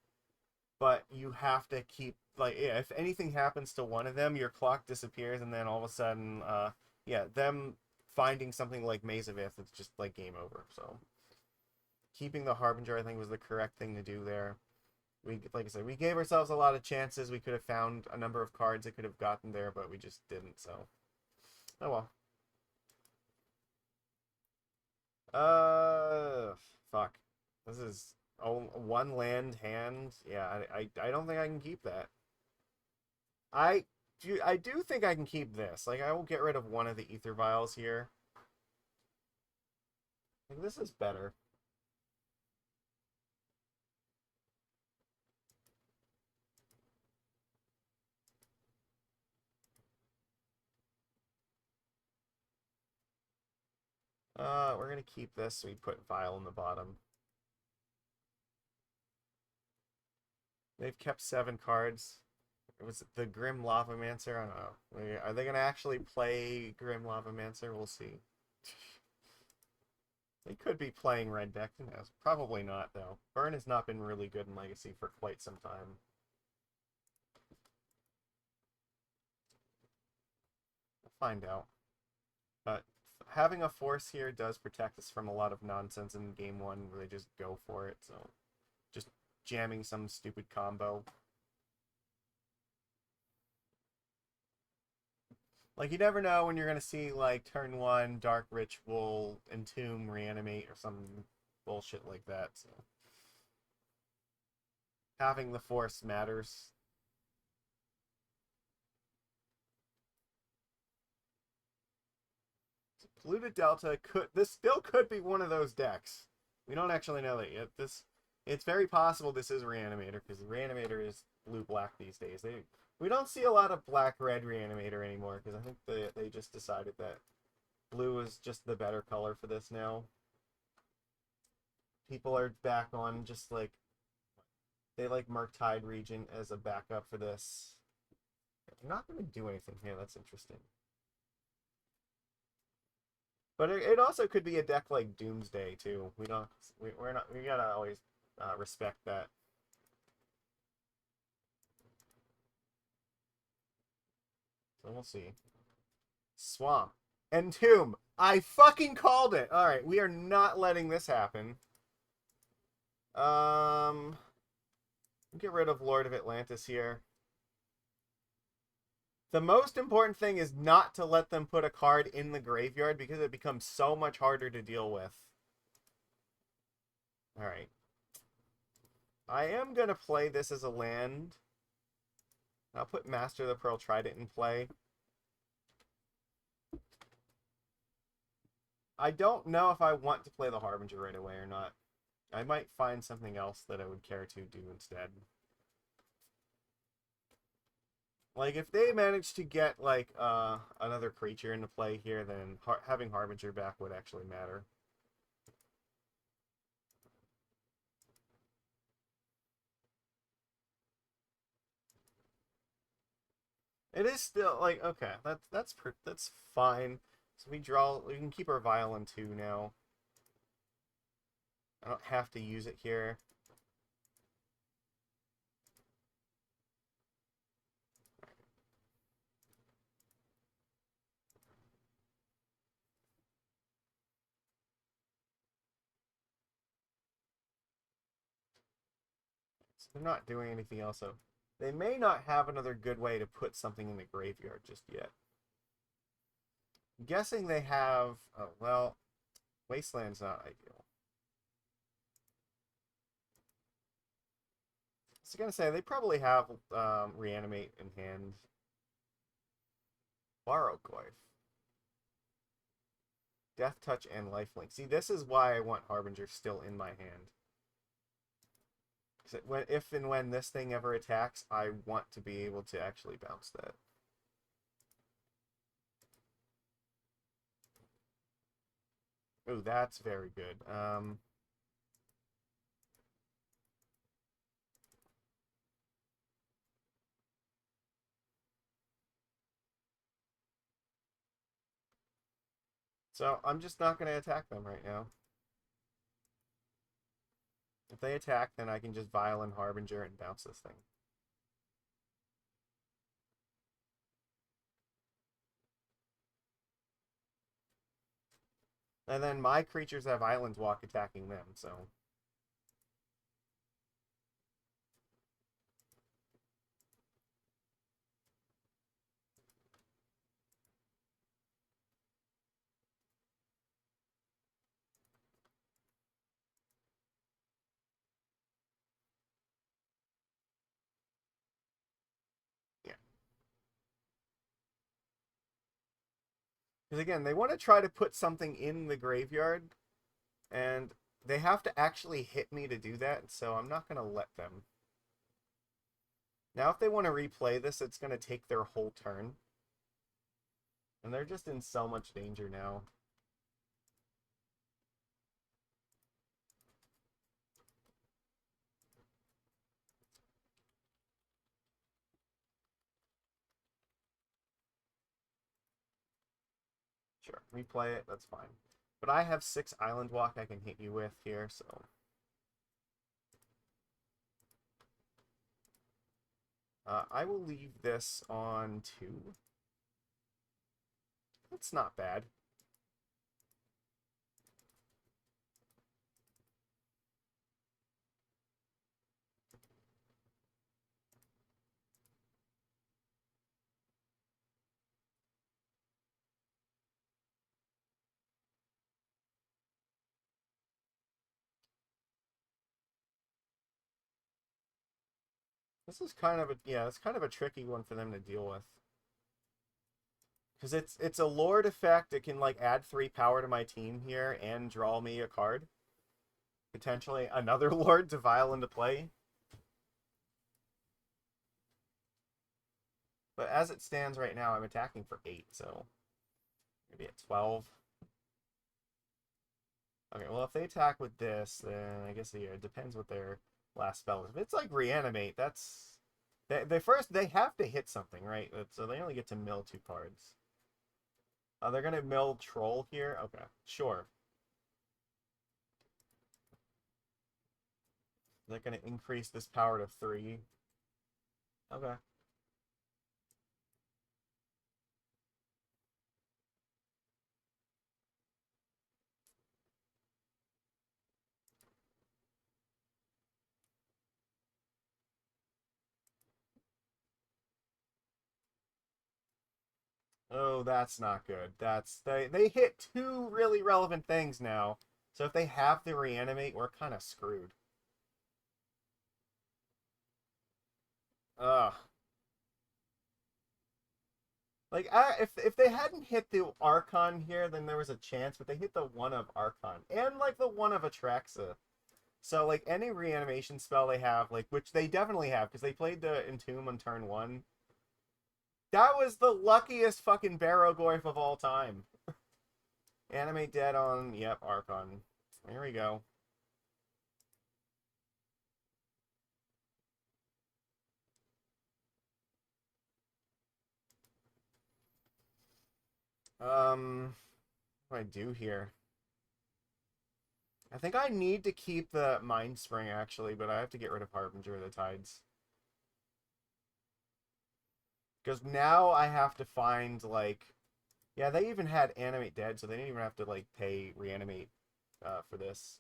But you have to keep, like, yeah, if anything happens to one of them, your clock disappears, and then all of a sudden, yeah, them finding something like Mazavith, it's just like game over. So keeping the Harbinger, I think, was the correct thing to do there. Like I said, we gave ourselves a lot of chances. We could have found a number of cards that could have gotten there, but we just didn't. So, oh well. Fuck. This is one land hand. Yeah, I don't think I can keep that. I do think I can keep this. Like, I will get rid of one of the Aether Vials here. Like, this is better. We're gonna keep this, so we put Vial in the bottom. They've kept 7 cards. Was it the Grim Lavamancer? I don't know. Are they going to actually play Grim Lavamancer? We'll see. They could be playing red deck. Who knows? Probably not, though. Burn has not been really good in Legacy for quite some time. We'll find out. But having a Force here does protect us from a lot of nonsense in Game 1 where they just go for it. So just jamming some stupid combo. Like, you never know when you're going to see, like, turn 1, Dark Ritual, Entomb, Reanimate, or some bullshit like that, so. Having the Force matters. So Polluted Delta this still could be one of those decks. We don't actually know that yet. It's very possible this is Reanimator, because Reanimator is blue-black these days. We don't see a lot of black-red Reanimator anymore, because I think they just decided that blue is just the better color for this now. People are back on just, like, they like Murktide Regent as a backup for this. They're not going to do anything here. That's interesting. But it also could be a deck like Doomsday too. We gotta always respect that. So we'll see. Swamp. Entomb. I fucking called it. All right, we are not letting this happen. Get rid of Lord of Atlantis here. The most important thing is not to let them put a card in the graveyard because it becomes so much harder to deal with. Alright. I am going to play this as a land. I'll put Master of the Pearl Trident in play. I don't know if I want to play the Harbinger right away or not. I might find something else that I would care to do instead. Like, if they manage to get, like, another creature into play here, then having Harbinger back would actually matter. It is still, like, okay, that's fine. So we can keep our Vial in 2 now. I don't have to use it here. So they're not doing anything else, so they may not have another good way to put something in the graveyard just yet. I'm guessing they have, oh, well, Wasteland's not ideal. I was gonna say, they probably have Reanimate in hand. Borrow Glyph. Death Touch and Lifelink. See, this is why I want Harbinger still in my hand. If and when this thing ever attacks, I want to be able to actually bounce that. Ooh, that's very good. So I'm just not going to attack them right now. If they attack, then I can just Violent Harbinger and bounce this thing. And then my creatures have Island Walk attacking them, so... yeah. Because again, they want to try to put something in the graveyard, and they have to actually hit me to do that, so I'm not going to let them. Now, if they want to replay this, it's going to take their whole turn. And they're just in so much danger now. Sure, replay it, that's fine. But I have 6 Island Walk I can hit you with here, so... I will leave this on 2. That's not bad. This is kind of a, yeah, it's kind of a tricky one for them to deal with. Because it's a Lord effect. It can, like, add 3 power to my team here and draw me a card. Potentially another Lord to Vial into play. But as it stands right now, I'm attacking for 8, so maybe at 12. Okay, well, if they attack with this, then I guess it depends what their last spell is. If it's like Reanimate, that's... They have to hit something, right? So they only get to mill 2 cards. They're going to mill Troll here? Okay, sure. They're going to increase this power to 3. Okay. Oh, that's not good. They hit 2 really relevant things now. So if they have the reanimate, we're kind of screwed. Ugh. Like, if they hadn't hit the Archon here, then there was a chance, but they hit the one of Archon. And, like, the one of Atraxa. So, like, any reanimation spell they have, like, which they definitely have, because they played the Entomb on turn 1. That was the luckiest fucking Barrogoyf of all time. Animate dead on, yep, Archon. There we go. What do I do here? I think I need to keep the Mindspring, actually, but I have to get rid of Harbinger of the Tides. Because now I have to find, like... Yeah, they even had Animate Dead, so they didn't even have to, like, pay Reanimate for this.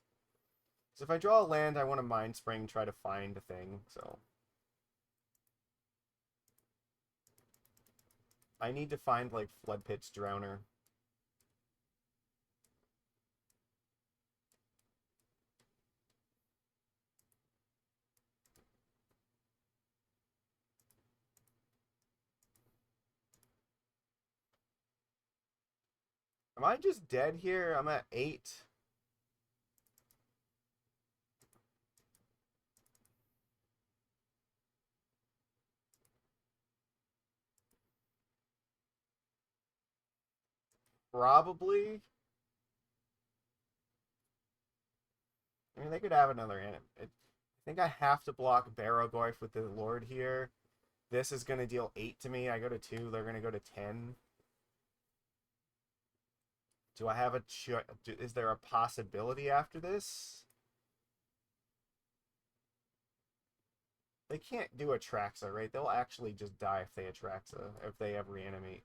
So if I draw a land, I want to Mindspring, try to find a thing, so... I need to find, like, Floodpits Drowner. Am I just dead here? I'm at 8. Probably. I mean, they could have another in it. I think I have to block Barrogoyf with the Lord here. This is going to deal 8 to me. I go to 2. They're going to go to 10. Do I have a... Is there a possibility after this? They can't do Atraxa, right? They'll actually just die if they Atraxa, if they have Reanimate.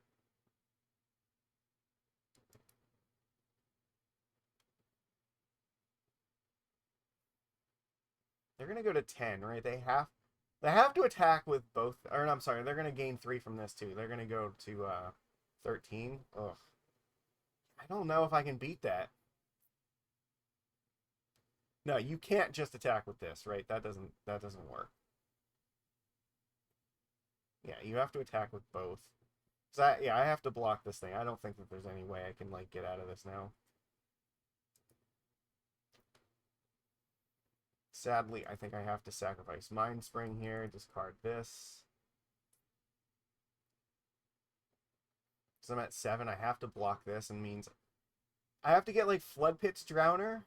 They're going to go to 10, right? They have to attack with both... Or, no, I'm sorry. They're going to gain 3 from this, too. They're going to go to 13. Ugh. I don't know if I can beat that. No, you can't just attack with this, right? That doesn't work. Yeah, you have to attack with both. So I have to block this thing. I don't think that there's any way I can, like, get out of this now. Sadly, I think I have to sacrifice Mindspring here, discard this. So I'm at 7, I have to block this, and means I have to get, like, Floodpits Drowner.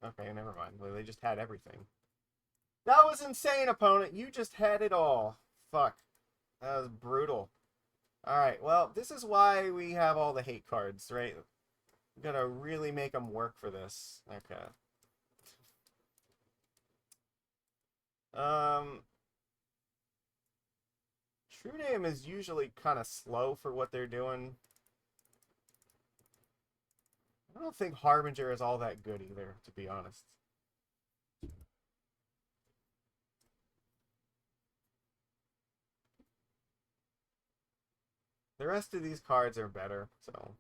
Okay, never mind. Well, they just had everything. That was insane, opponent. You just had it all. Fuck. That was brutal. Alright, well, this is why we have all the hate cards, right? We gotta really make them work for this. Okay. True-Name is usually kind of slow for what they're doing. I don't think Harbinger is all that good either, to be honest. The rest of these cards are better, so...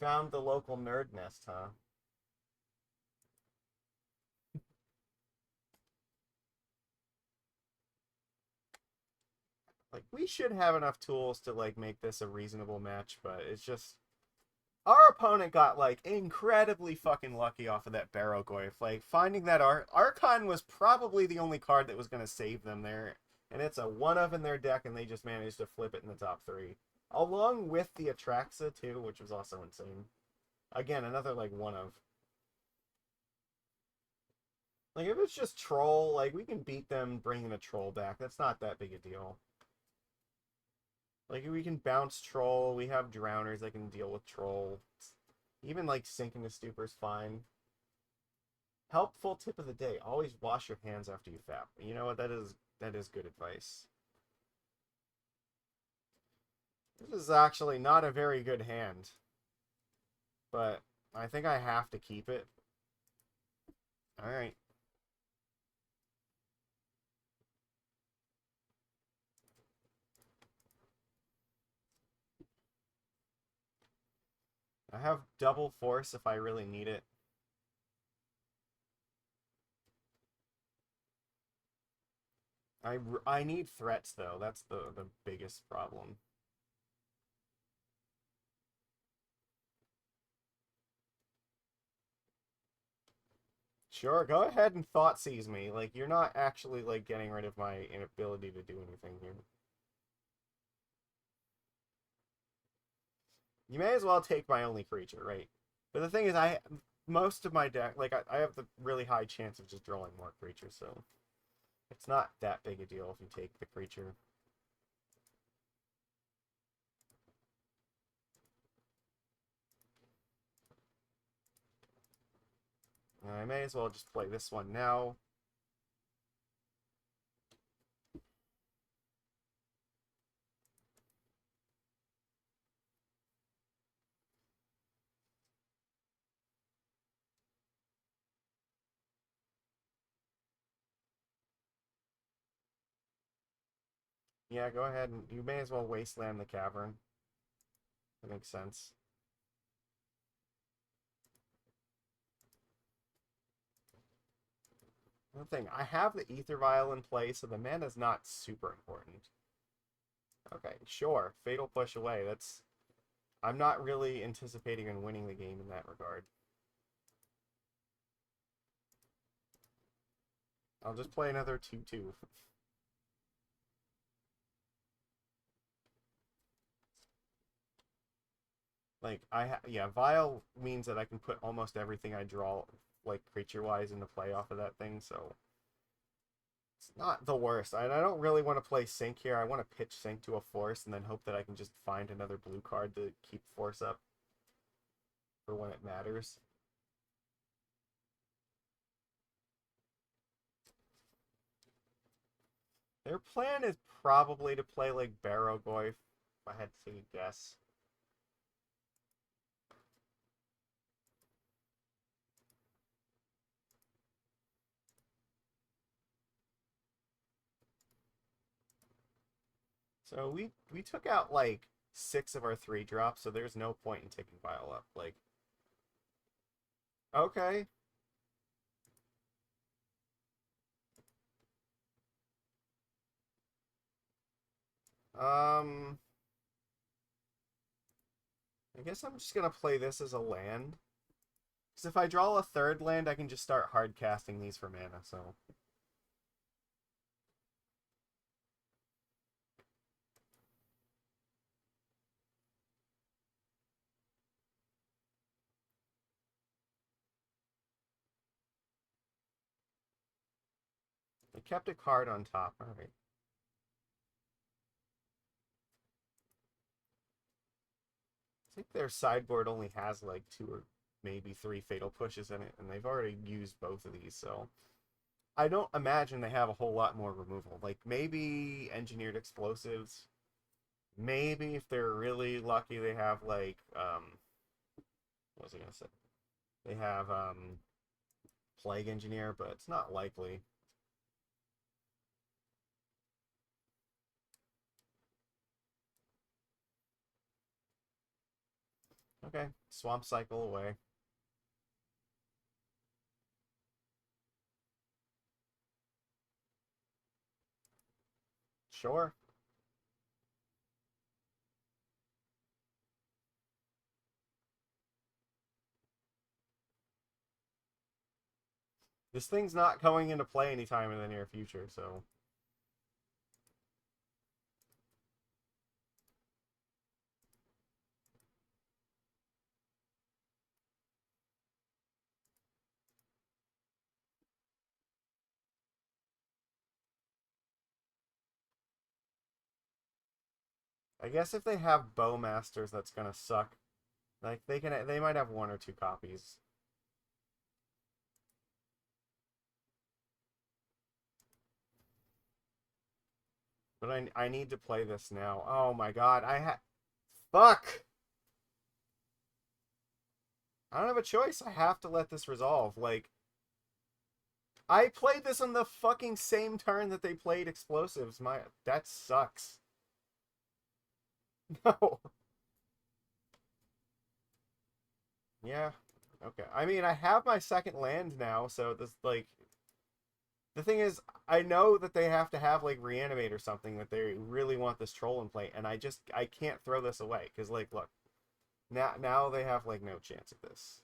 Found the local nerd nest, huh? Like, we should have enough tools to, like, make this a reasonable match, but it's just... Our opponent got, like, incredibly fucking lucky off of that Barrogoyf. Like, finding that Archon was probably the only card that was going to save them there. And it's a one-of in their deck, and they just managed to flip it in the top 3. Along with the Atraxa, too, which was also insane. Again, another, like, one-of. Like, if it's just Troll, like, we can beat them bringing the Troll back. That's not that big a deal. Like, we can bounce Troll. We have Drowners that can deal with Troll. Even, like, sinking the Stupor's fine. Helpful tip of the day. Always wash your hands after you fap. You know what? That is good advice. This is actually not a very good hand. But I think I have to keep it. Alright. I have double force if I really need it. I need threats, though. That's the biggest problem. Sure, go ahead and thought seize me. Like, you're not actually, like, getting rid of my inability to do anything here. You may as well take my only creature, right? But the thing is, most of my deck, like, I have the really high chance of just drawing more creatures, so it's not that big a deal if you take the creature. I may as well just play this one now. Yeah, go ahead and you may as well Wasteland the Cavern. That makes sense. One thing, I have the Aether Vial in play, so the mana's not super important. Okay, sure. Fatal push away. I'm not really anticipating on winning the game in that regard. I'll just play another 2/2. Like, yeah, Vial means that I can put almost everything I draw, like, creature-wise into play off of that thing, so it's not the worst. I don't really want to play Sync here. I want to pitch Sync to a Force and then hope that I can just find another blue card to keep Force up for when it matters. Their plan is probably to play, like, Barrogoyf, if I had to guess. So we took out like 6 of our 3 drops, so there's no point in taking Vial up. Like, okay. I guess I'm just gonna play this as a land. Because if I draw a 3rd land, I can just start hard casting these for mana, so. I kept a card on top, alright. I think their sideboard only has like 2 or maybe 3 fatal pushes in it, and they've already used both of these, so I don't imagine they have a whole lot more removal. Like, maybe engineered explosives. Maybe if they're really lucky, they have like what was I gonna say? They have Plague Engineer, but it's not likely. Okay, Swamp Cycle away. Sure. This thing's not going into play anytime in the near future, so. I guess if they have Bowmasters, that's gonna suck. Like, they might have 1 or 2 copies. But I need to play this now. Oh my god, fuck! I don't have a choice. I have to let this resolve. Like, I played this on the fucking same turn that they played explosives. That sucks. No. Yeah. Okay. I mean, I have my second land now, so this, like, the thing is, I know that they have to have, like, reanimate or something, that they really want this troll in play, and I can't throw this away, because, like, look, now they have, like, no chance at this.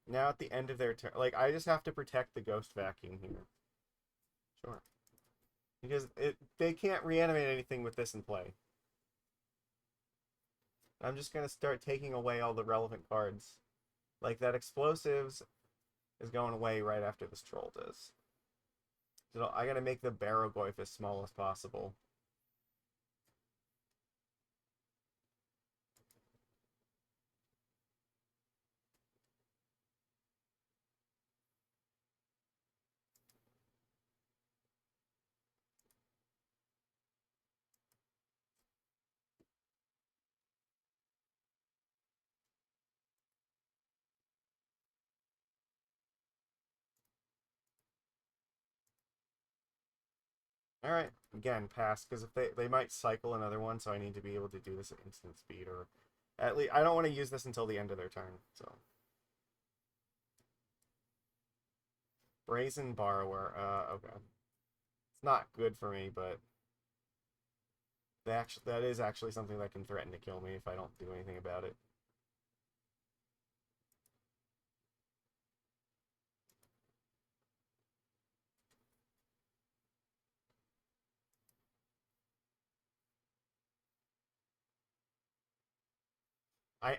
Now at the end of their turn, like, I just have to protect the ghost vacuum here. Sure. Because they can't reanimate anything with this in play. I'm just going to start taking away all the relevant cards. Like, that explosives is going away right after this troll does. So I got to make the Barrogoyf as small as possible. All right, again, pass, because if they might cycle another one, so I need to be able to do this at instant speed, or at least I don't want to use this until the end of their turn. So Brazen Borrower, okay, it's not good for me, but that is actually something that can threaten to kill me if I don't do anything about it.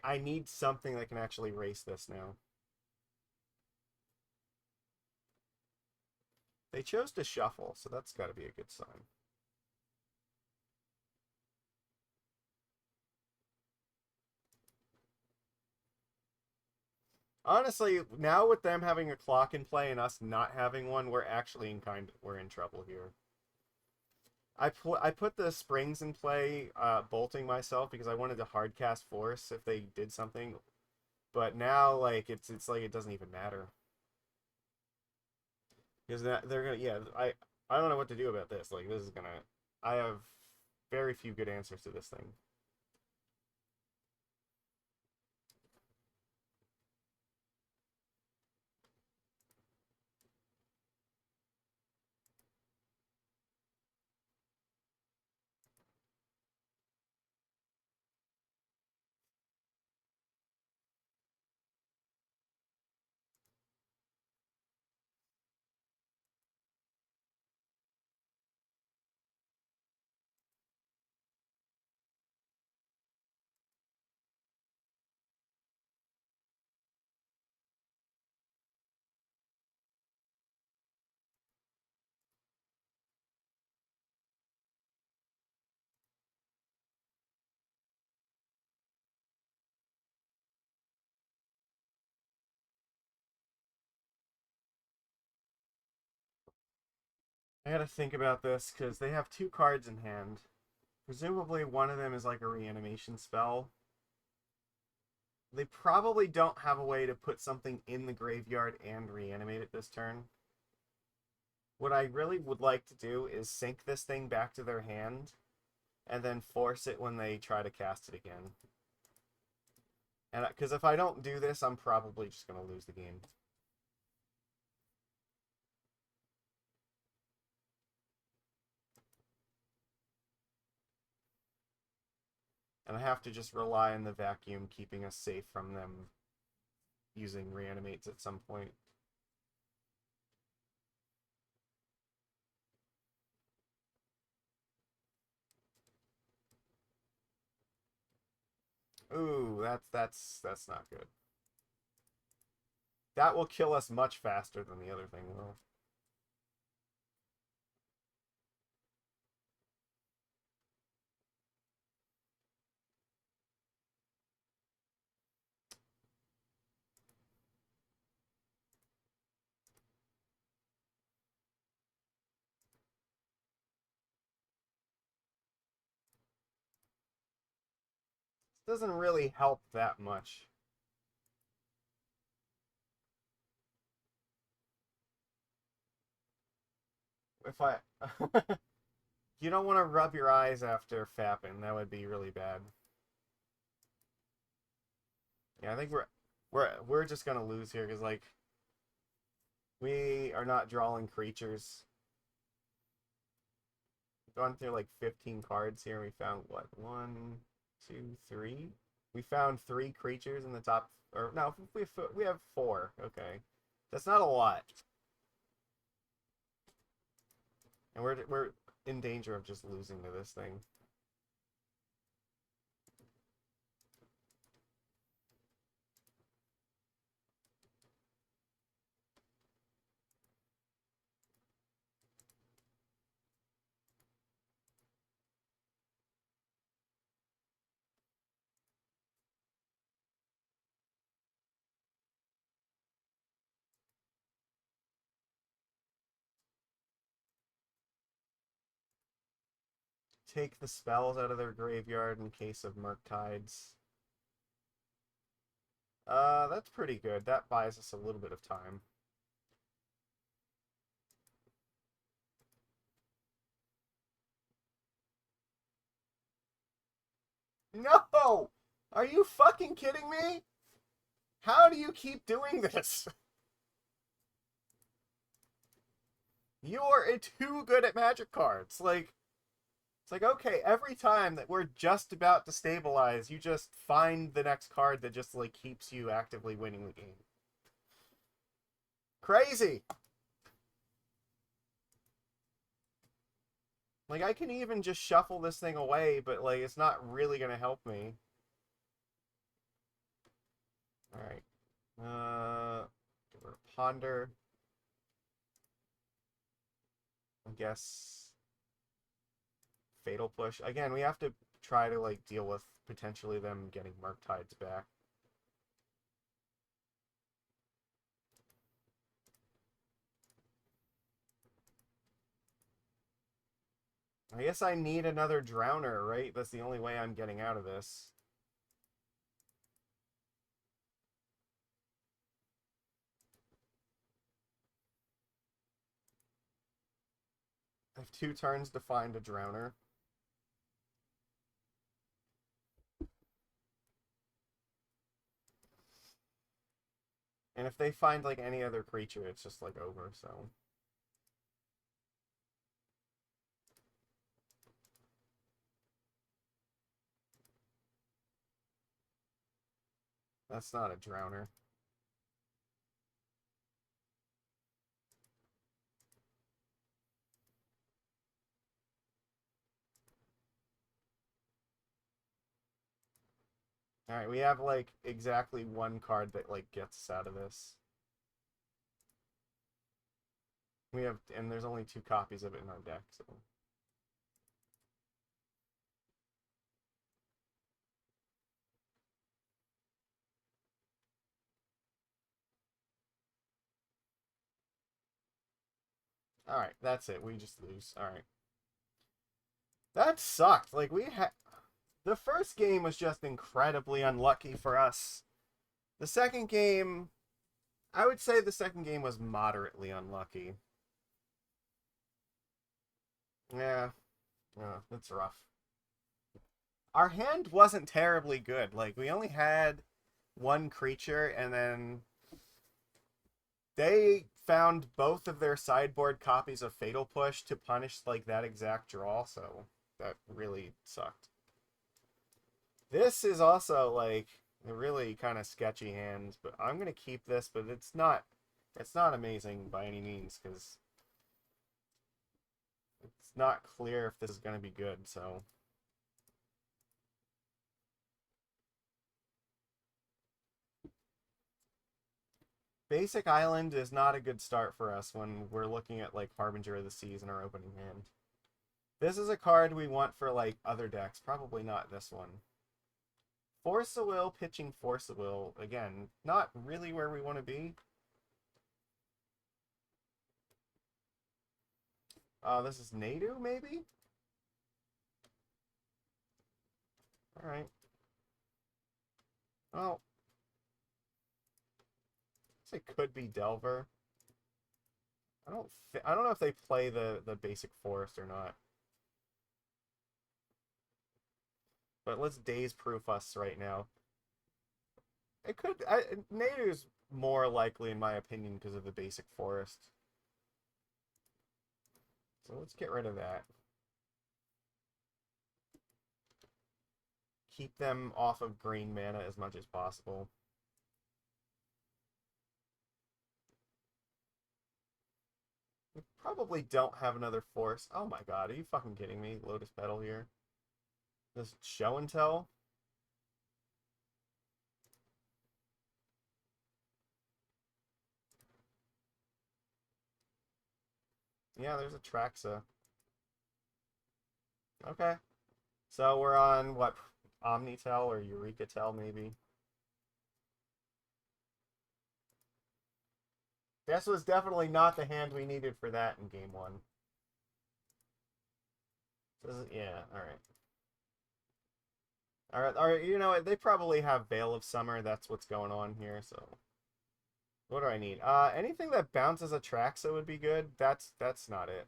I need something that can actually race this now. They chose to shuffle, so that's got to be a good sign. Honestly, now with them having a clock in play and us not having one, we're in trouble here. I put the springs in play, bolting myself because I wanted to hard cast force if they did something, but now like it's like it doesn't even matter because they're gonna I don't know what to do about this. Like this is gonna I have very few good answers to this thing. I gotta think about this because they have two cards in hand. Presumably one of them is like a reanimation spell. They probably don't have a way to put something in the graveyard and reanimate it this turn. What I really would like to do is sink this thing back to their hand and then force it when they try to cast it again. And because if I don't do this, I'm probably just going to lose the game. And I have to just rely on the vacuum keeping us safe from them using reanimates at some point. Ooh, that's not good. That will kill us much faster than the other thing will. This doesn't really help that much. If I You don't want to rub your eyes after fapping. That would be really bad. Yeah, I think we're just gonna lose here because like we are not drawing creatures. Gone through like 15 cards here. We found what? One, two, three. We found three creatures in the top. Or no, we have four. Okay, that's not a lot, and we're in danger of just losing to this thing. Take the spells out of their graveyard in case of Murktides. That's pretty good. That buys us a little bit of time. No! Are you fucking kidding me? How do you keep doing this? You are too good at Magic cards. Like, it's like, okay, every time that we're just about to stabilize, you just find the next card that just, like, keeps you actively winning the game. Crazy! Like, I can even just shuffle this thing away, but, like, it's not really gonna help me. Alright. Give her a Ponder. I guess Fatal Push. Again, we have to try to like deal with potentially them getting Murktides back. I guess I need another Drowner, right? That's the only way I'm getting out of this. I have 2 turns to find a Drowner. And if they find like any other creature, it's just like over, so. That's not a Drowner. Alright, we have like exactly 1 card that like gets us out of this. We have, and there's only 2 copies of it in our deck, so. Alright, that's it. We just lose. Alright. That sucked. Like, we had. The first game was just incredibly unlucky for us. The second game. I would say the second game was moderately unlucky. Yeah. Yeah, that's rough. Our hand wasn't terribly good. Like, we only had 1 creature, and then they found both of their sideboard copies of Fatal Push to punish like that exact draw, so that really sucked. This is also like a really kind of sketchy hand, but I'm gonna keep this, but it's not amazing by any means because it's not clear if this is gonna be good, so. Basic Island is not a good start for us when we're looking at like Harbinger of the Seas in our opening hand. This is a card we want for like other decks, probably not this one. Force of Will, pitching Force of Will, again, not really where we want to be. This is Nadu, maybe? Alright. Well, it could be Delver. I don't know if they play the basic forest or not. But let's daze proof us right now. It could. Nader's more likely, in my opinion, because of the basic forest. So let's get rid of that. Keep them off of green mana as much as possible. We probably don't have another force. Oh my god, are you fucking kidding me? Lotus Petal here. This show and tell? Yeah, there's a Traxa. Okay. So we're on, what, Omnitel or Eureka-Tel, maybe? This was definitely not the hand we needed for that in game one. Yeah, alright. Alright, you know what? They probably have Veil of Summer. That's what's going on here, so... What do I need? Anything that bounces a Traxa would be good. That's not it.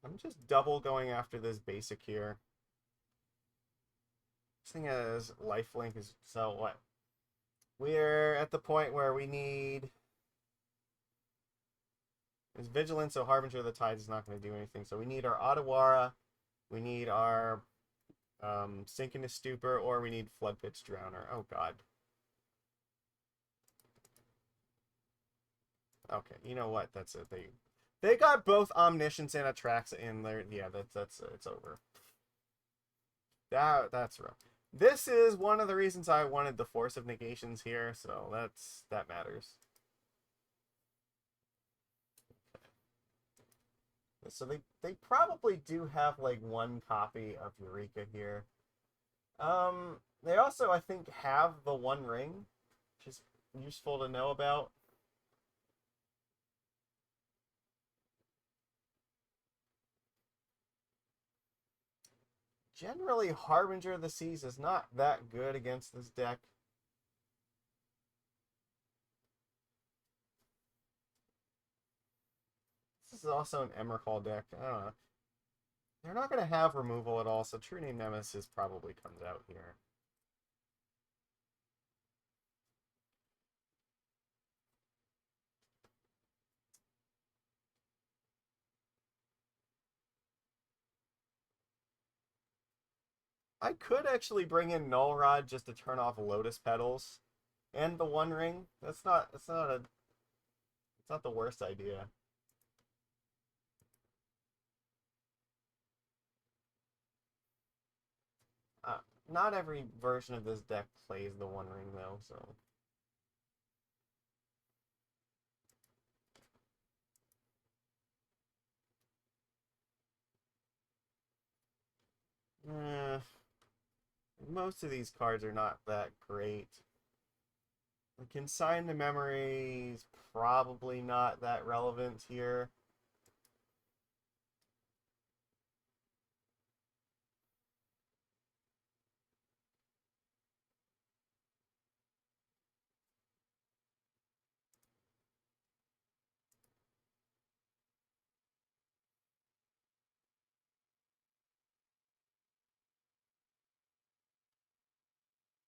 I'm just double going after this basic here. This thing has lifelink is so what? We're at the point where we need is Vigilance, so Harbinger of the Tides is not going to do anything. So we need our Otawara, we need our Sink into Stupor, or we need Floodpits Drowner. Oh god. Okay, you know what? That's it. They got both Omniscience and Atraxa in there. Yeah, that's it's over. That's rough. This is one of the reasons I wanted the Force of Negations here, so that matters. So they probably do have like one copy of Eureka here. They also I think have the One Ring, which is useful to know about. Generally, Harbinger of the Seas is not that good against this deck. This is also an Emrakul deck. I don't know. They're not going to have removal at all, so True-Name Nemesis probably comes out here. I could actually bring in Null Rod just to turn off Lotus Petals and the One Ring. It's not the worst idea. Not every version of this deck plays the One Ring though, so. Most of these cards are not that great. The Consign to Memory is probably not that relevant here.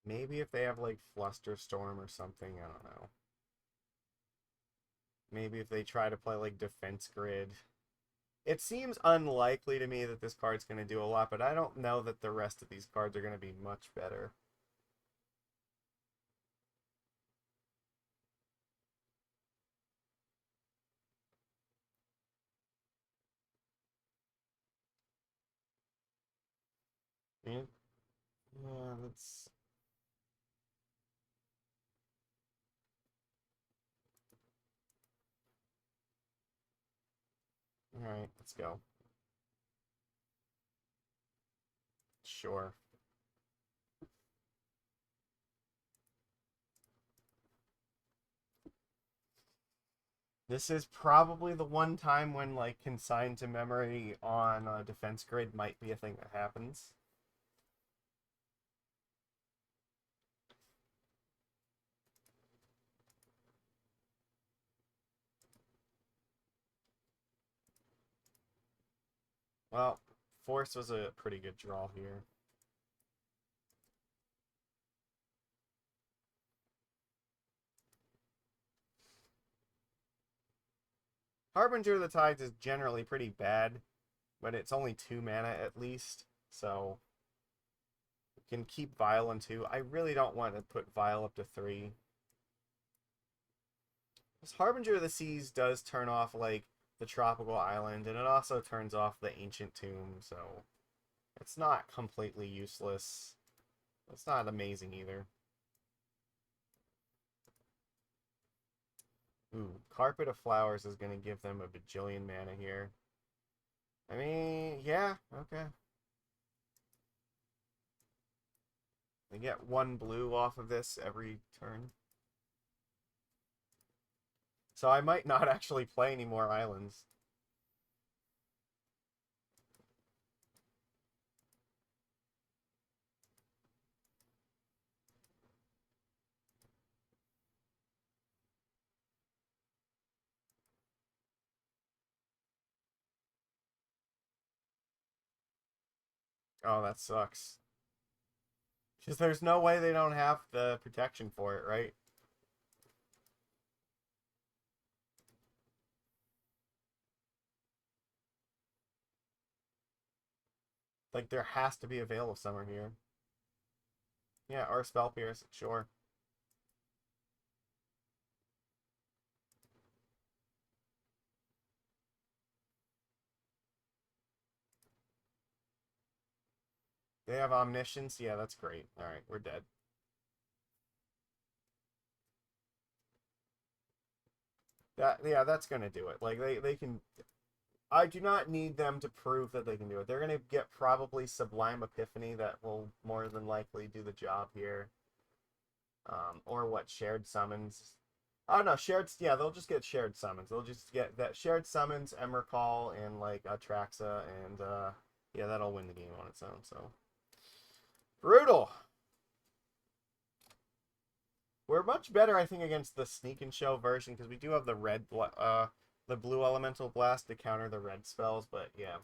Maybe if they have like Flusterstorm or something, I don't know. Maybe if they try to play like Defense Grid. It seems unlikely to me that this card's going to do a lot, but I don't know that the rest of these cards are going to be much better. Yeah, that's... Alright, let's go. Sure. This is probably the one time when, like, Consigned to Memory on a Defense Grid might be a thing that happens. Well, Force was a pretty good draw here. Harbinger of the Tides is generally pretty bad, but it's only 2 mana at least, so you can keep Vial in 2. I really don't want to put Vial up to 3. This Harbinger of the Seas does turn off, like, the tropical island, and it also turns off the ancient tomb, so it's not completely useless. It's not amazing either. Ooh, Carpet of Flowers is going to give them a bajillion mana here. I mean, yeah, okay. They get 1 blue off of this every turn. So I might not actually play any more islands. Oh, that sucks. Because there's no way they don't have the protection for it, right? Like, there has to be a Veil of Summer here. Yeah, or Spell Pierce, sure. They have Omniscience? Yeah, that's great. Alright, we're dead. Yeah, that's gonna do it. Like, they can... I do not need them to prove that they can do it. They're gonna get probably Sublime Epiphany that will more than likely do the job here. Or what, Shared Summons? Oh no, yeah, they'll just get Shared Summons. They'll just get that Shared Summons, Emrakul, and like Atraxa, and yeah, that'll win the game on its own, so. Brutal! We're much better, I think, against the Sneak and Show version, because we do have the the blue Elemental Blast to counter the red spells, but yeah.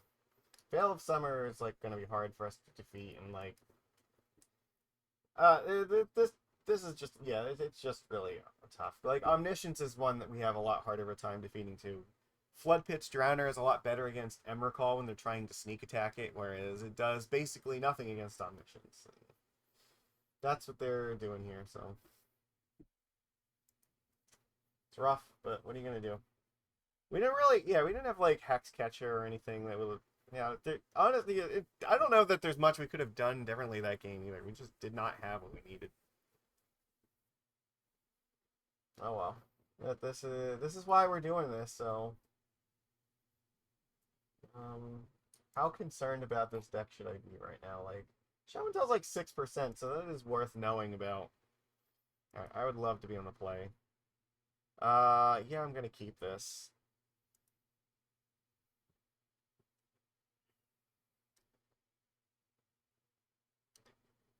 Veil of Summer is, like, gonna be hard for us to defeat, and, like, this is just, yeah, it's just really tough. Like, Omniscience is one that we have a lot harder of a time defeating too. Floodpits Drowner is a lot better against Emrakul when they're trying to sneak attack it, whereas it does basically nothing against Omniscience. That's what they're doing here, so it's rough, but what are you gonna do? We didn't really, yeah, we didn't have like Hexcatcher or anything that would, yeah. Honestly, I don't know that there's much we could have done differently that game either. We just did not have what we needed. Oh well. But this is why we're doing this. So, um, how concerned about this deck should I be right now? Like, Shaman Tell's like 6%, so that is worth knowing about. I would love to be on the play. Yeah, I'm gonna keep this.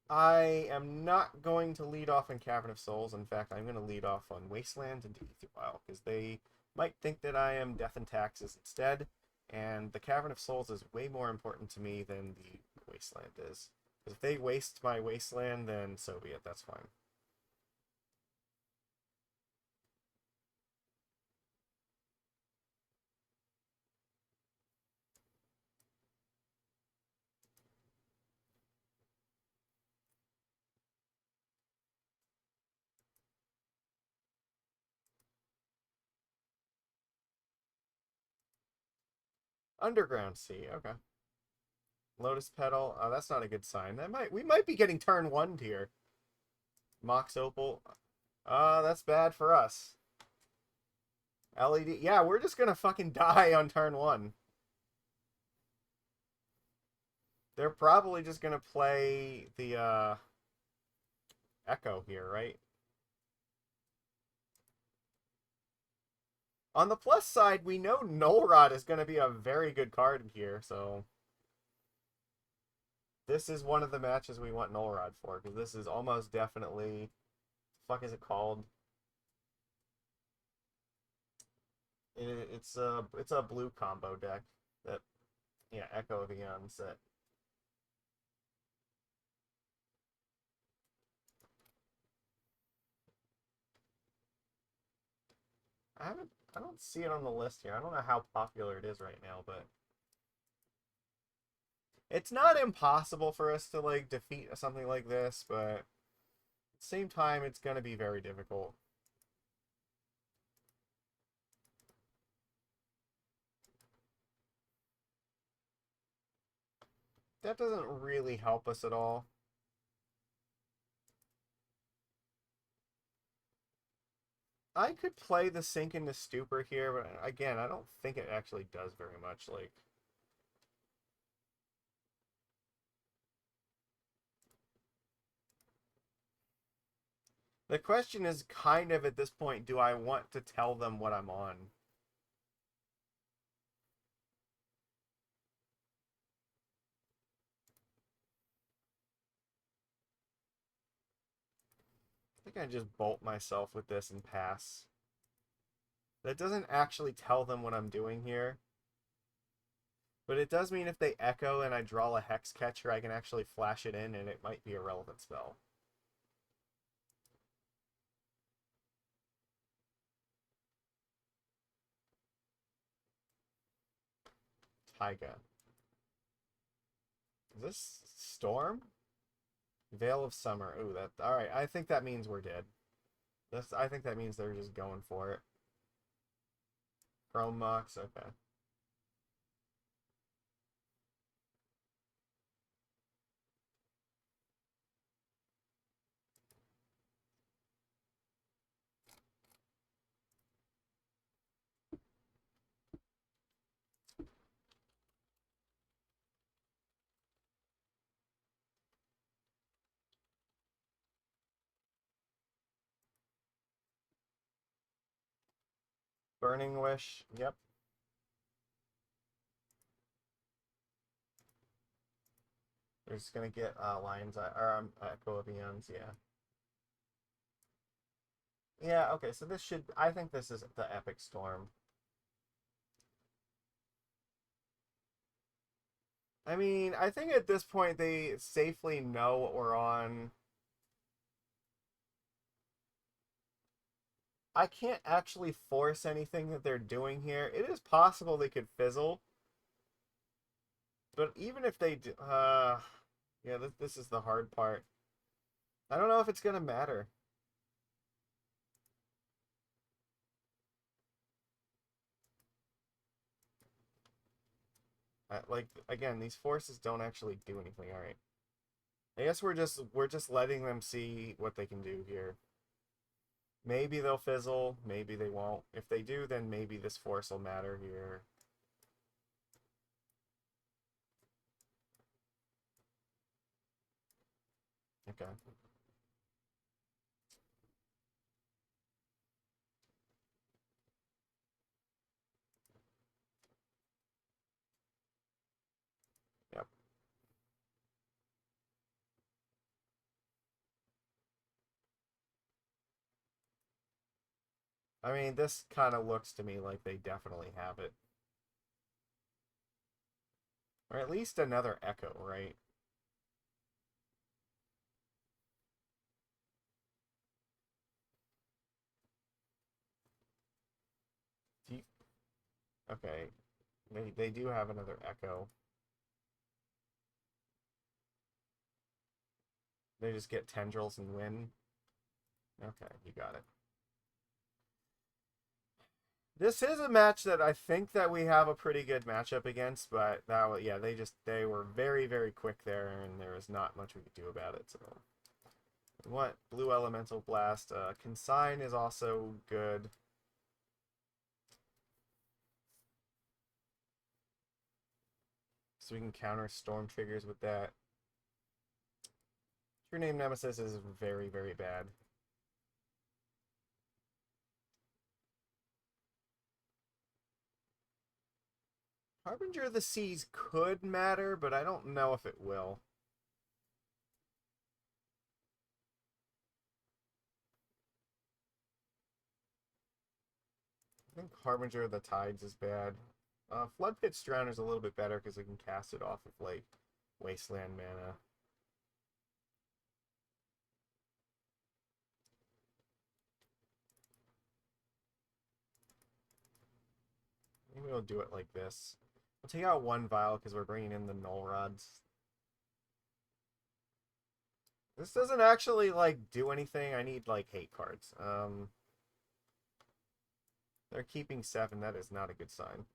I am not going to lead off in Cavern of Souls. In fact, I'm going to lead off on Wasteland and Aether Vial, because they might think that I am Death and Taxes instead, and the Cavern of Souls is way more important to me than the Wasteland is. Because if they waste my Wasteland, then so be it, that's fine. Underground Sea, okay. Lotus Petal, oh, that's not a good sign. We might be getting turn 1 here. Mox Opal, that's bad for us. LED, yeah, we're just gonna fucking die on turn 1. They're probably just gonna play the Echo here, right? On the plus side, we know Null Rod is gonna be a very good card here, so this is one of the matches we want Null Rod for, because this is almost definitely, fuck is it called? It's a blue combo deck that Yeah, Echo of Eon set. I don't see it on the list here. I don't know how popular it is right now, but it's not impossible for us to like defeat something like this, but at the same time it's gonna be very difficult. That doesn't really help us at all. I could play the Sink into Stupor here, but again, I don't think it actually does very much. Like, the question is kind of at this point, do I want to tell them what I'm on? I think I just bolt myself with this and pass. That doesn't actually tell them what I'm doing here. But it does mean if they echo and I draw a Hexcatcher, I can actually flash it in and it might be a relevant spell. Taiga. Is this Storm? Veil of Summer. Ooh, that. Alright, I think that means we're dead. I think that means they're just going for it. Chrome Mox, okay. Burning Wish, yep. They're just gonna get Lion's Eye, or Echo of Eons, yeah. Yeah, okay, so this should, I think this is the Epic Storm. I mean, I think at this point they safely know what we're on. I can't actually force anything that they're doing here. It is possible they could fizzle. But even if they do, yeah, this is the hard part. I don't know if it's going to matter. Like, again, these forces don't actually do anything. All right. I guess we're just letting them see what they can do here. Maybe they'll fizzle, maybe they won't. If they do, then maybe this force will matter here. Okay. Yep. I mean, this kind of looks to me like they definitely have it. Or at least another Echo, right? Do you, okay. They do have another Echo. They just get Tendrils and win. Okay, you got it. This is a match that I think that we have a pretty good matchup against, but that yeah, they were very quick there, and there was not much we could do about it. So, what Blue Elemental Blast? Consign is also good. So we can counter storm triggers with that. True-Name Nemesis is very bad. Harbinger of the Seas could matter, but I don't know if it will. I think Harbinger of the Tides is bad. Floodpits Drowner is a little bit better because I can cast it off of, like, Wasteland mana. Maybe we'll do it like this. We'll take out one vial because we're bringing in the Null Rods. This doesn't actually, like, do anything. I need, like, hate cards. They're keeping 7. That is not a good sign.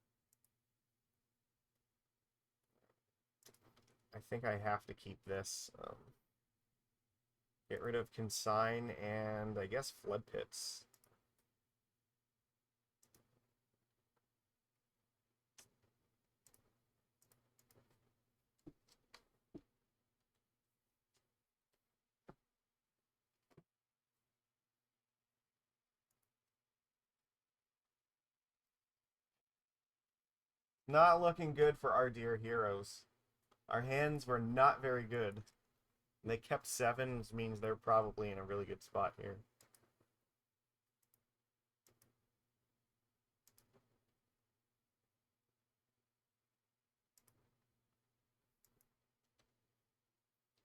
I think I have to keep this. Get rid of Consign and, I guess, Flood Pits. Not looking good for our dear heroes. Our hands were not very good. They kept 7, which means they're probably in a really good spot here.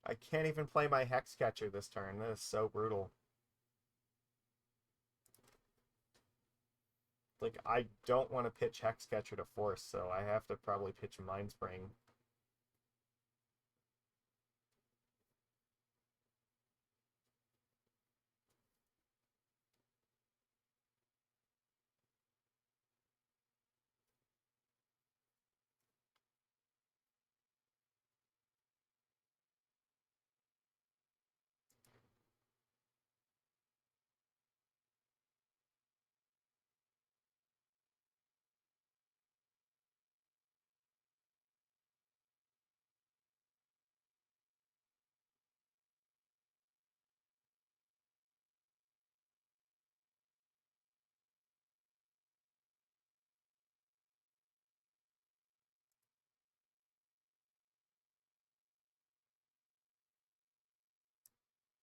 I can't even play my Hexcatcher this turn. That is so brutal. Like, I don't want to pitch Hexcatcher to Force, so I have to probably pitch Mindspring.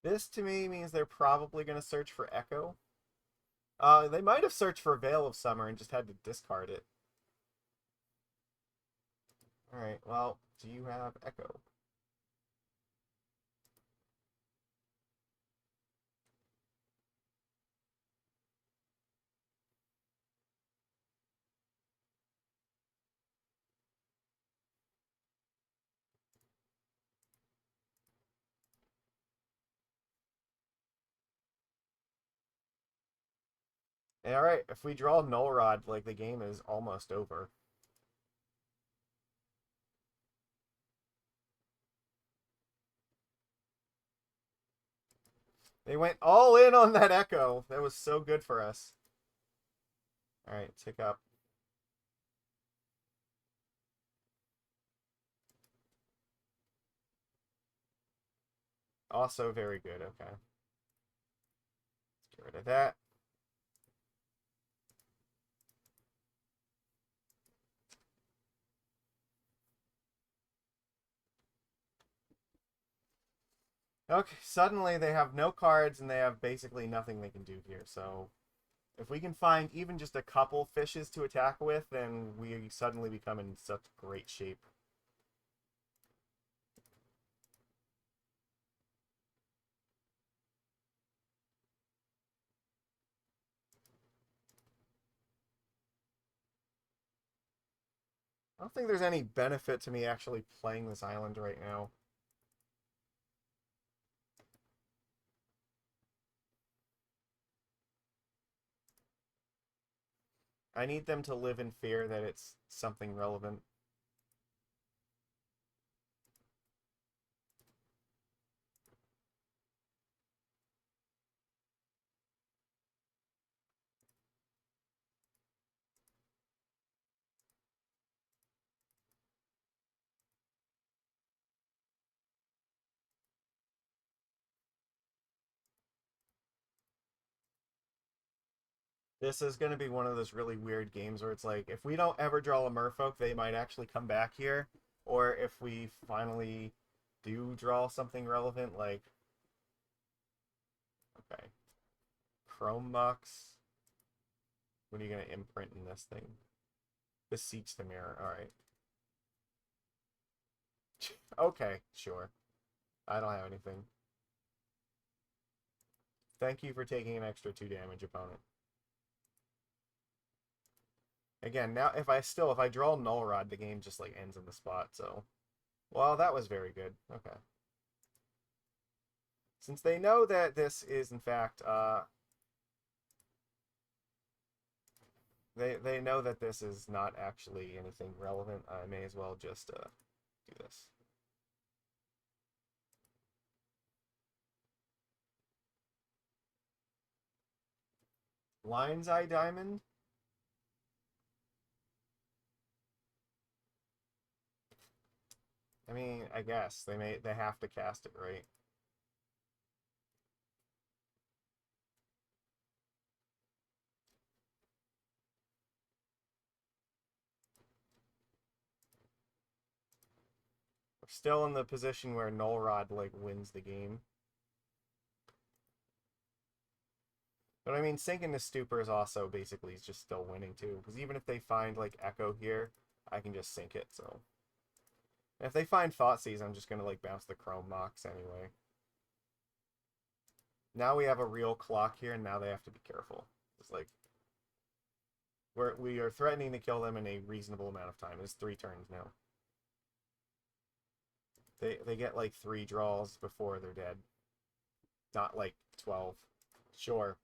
This, to me, means they're probably going to search for Echo. They might have searched for Veil of Summer and just had to discard it. Alright, well, do you have Echo? Alright, if we draw Null Rod, like, the game is almost over. They went all in on that Echo. That was so good for us. Alright, tick up. Also very good, okay. Let's get rid of that. Okay, suddenly they have no cards and they have basically nothing they can do here, so if we can find even just a couple fishes to attack with, then we suddenly become in such great shape. I don't think there's any benefit to me actually playing this island right now. I need them to live in fear that it's something relevant. This is going to be one of those really weird games where it's like, if we don't ever draw a Merfolk, they might actually come back here. Or if we finally do draw something relevant, like... Okay. Chrome Mox. What are you going to imprint in this thing? Beseech the mirror. Alright. Okay, sure. I don't have anything. Thank you for taking an extra 2 damage, opponent. Again, now if I draw Null Rod, the game just like ends in the spot, so. Well, that was very good. Okay. Since they know that this is in fact they know that this is not actually anything relevant, I may as well just do this. Lion's Eye Diamond? I mean, I guess they have to cast it, right? We're still in the position where Null Rod like wins the game. But I mean, sinking the Stupor is also basically just still winning too, because even if they find like Echo here, I can just sink it. So and if they find Thoughtseize, I'm just gonna like bounce the Chrome Mox anyway. Now we have a real clock here, and now they have to be careful. It's like we are threatening to kill them in a reasonable amount of time. It's 3 turns now. They get like 3 draws before they're dead. Not like 12. Sure.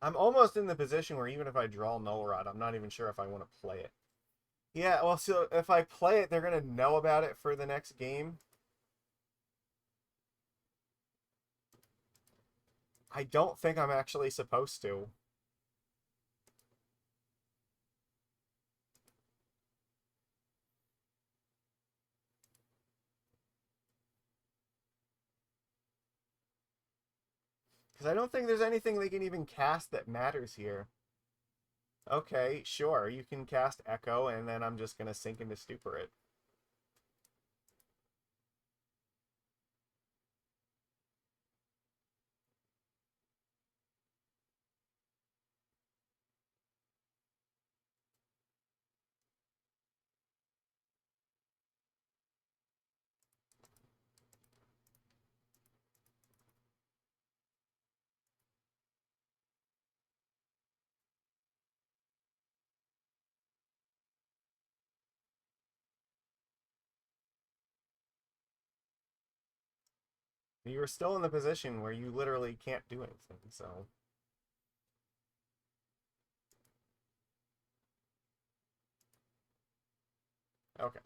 I'm almost in the position where even if I draw Null Rod, I'm not even sure if I want to play it. Yeah, well, so if I play it, they're going to know about it for the next game. I don't think I'm actually supposed to. Because I don't think there's anything they can even cast that matters here. Okay, sure, you can cast Echo, and then I'm just going to sink into Stupor it. You're still in the position where you literally can't do anything, so... Okay.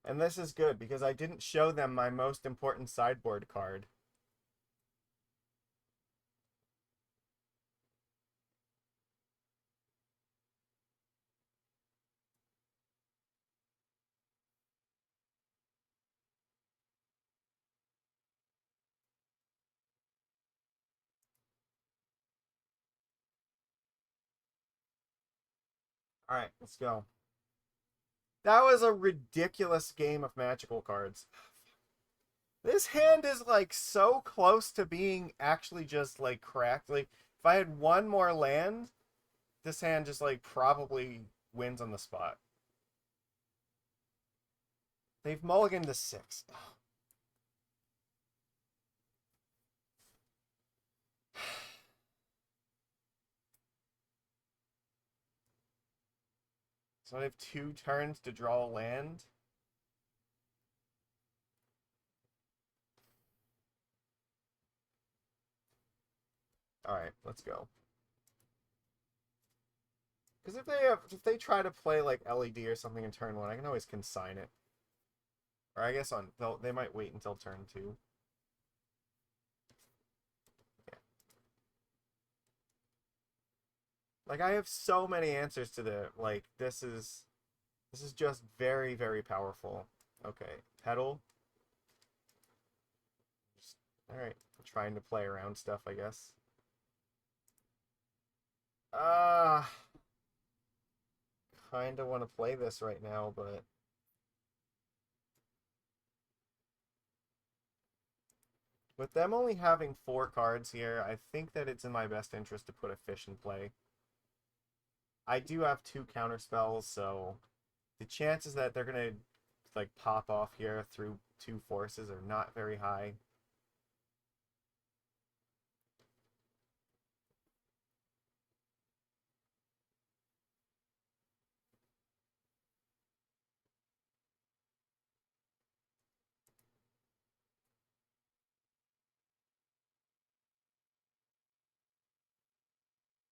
And this is good, because I didn't show them my most important sideboard card. Alright, let's go. That was a ridiculous game of magical cards. This hand is like so close to being actually just like cracked. Like if I had one more land, this hand just like probably wins on the spot. They've mulliganed to 6. So I have 2 turns to draw a land. Alright, let's go. Because if they try to play like LED or something in turn 1, I can always consign it. Or I guess they might wait until turn 2. Yeah. Like I have so many answers to the like this is just very, very powerful. Okay, Petal. Alright, trying to play around stuff, I guess. Kinda want to play this right now, but... With them only having 4 cards here, I think that it's in my best interest to put a fish in play. I do have 2 counter spells, so the chances that they're gonna like pop off here through 2 forces are not very high.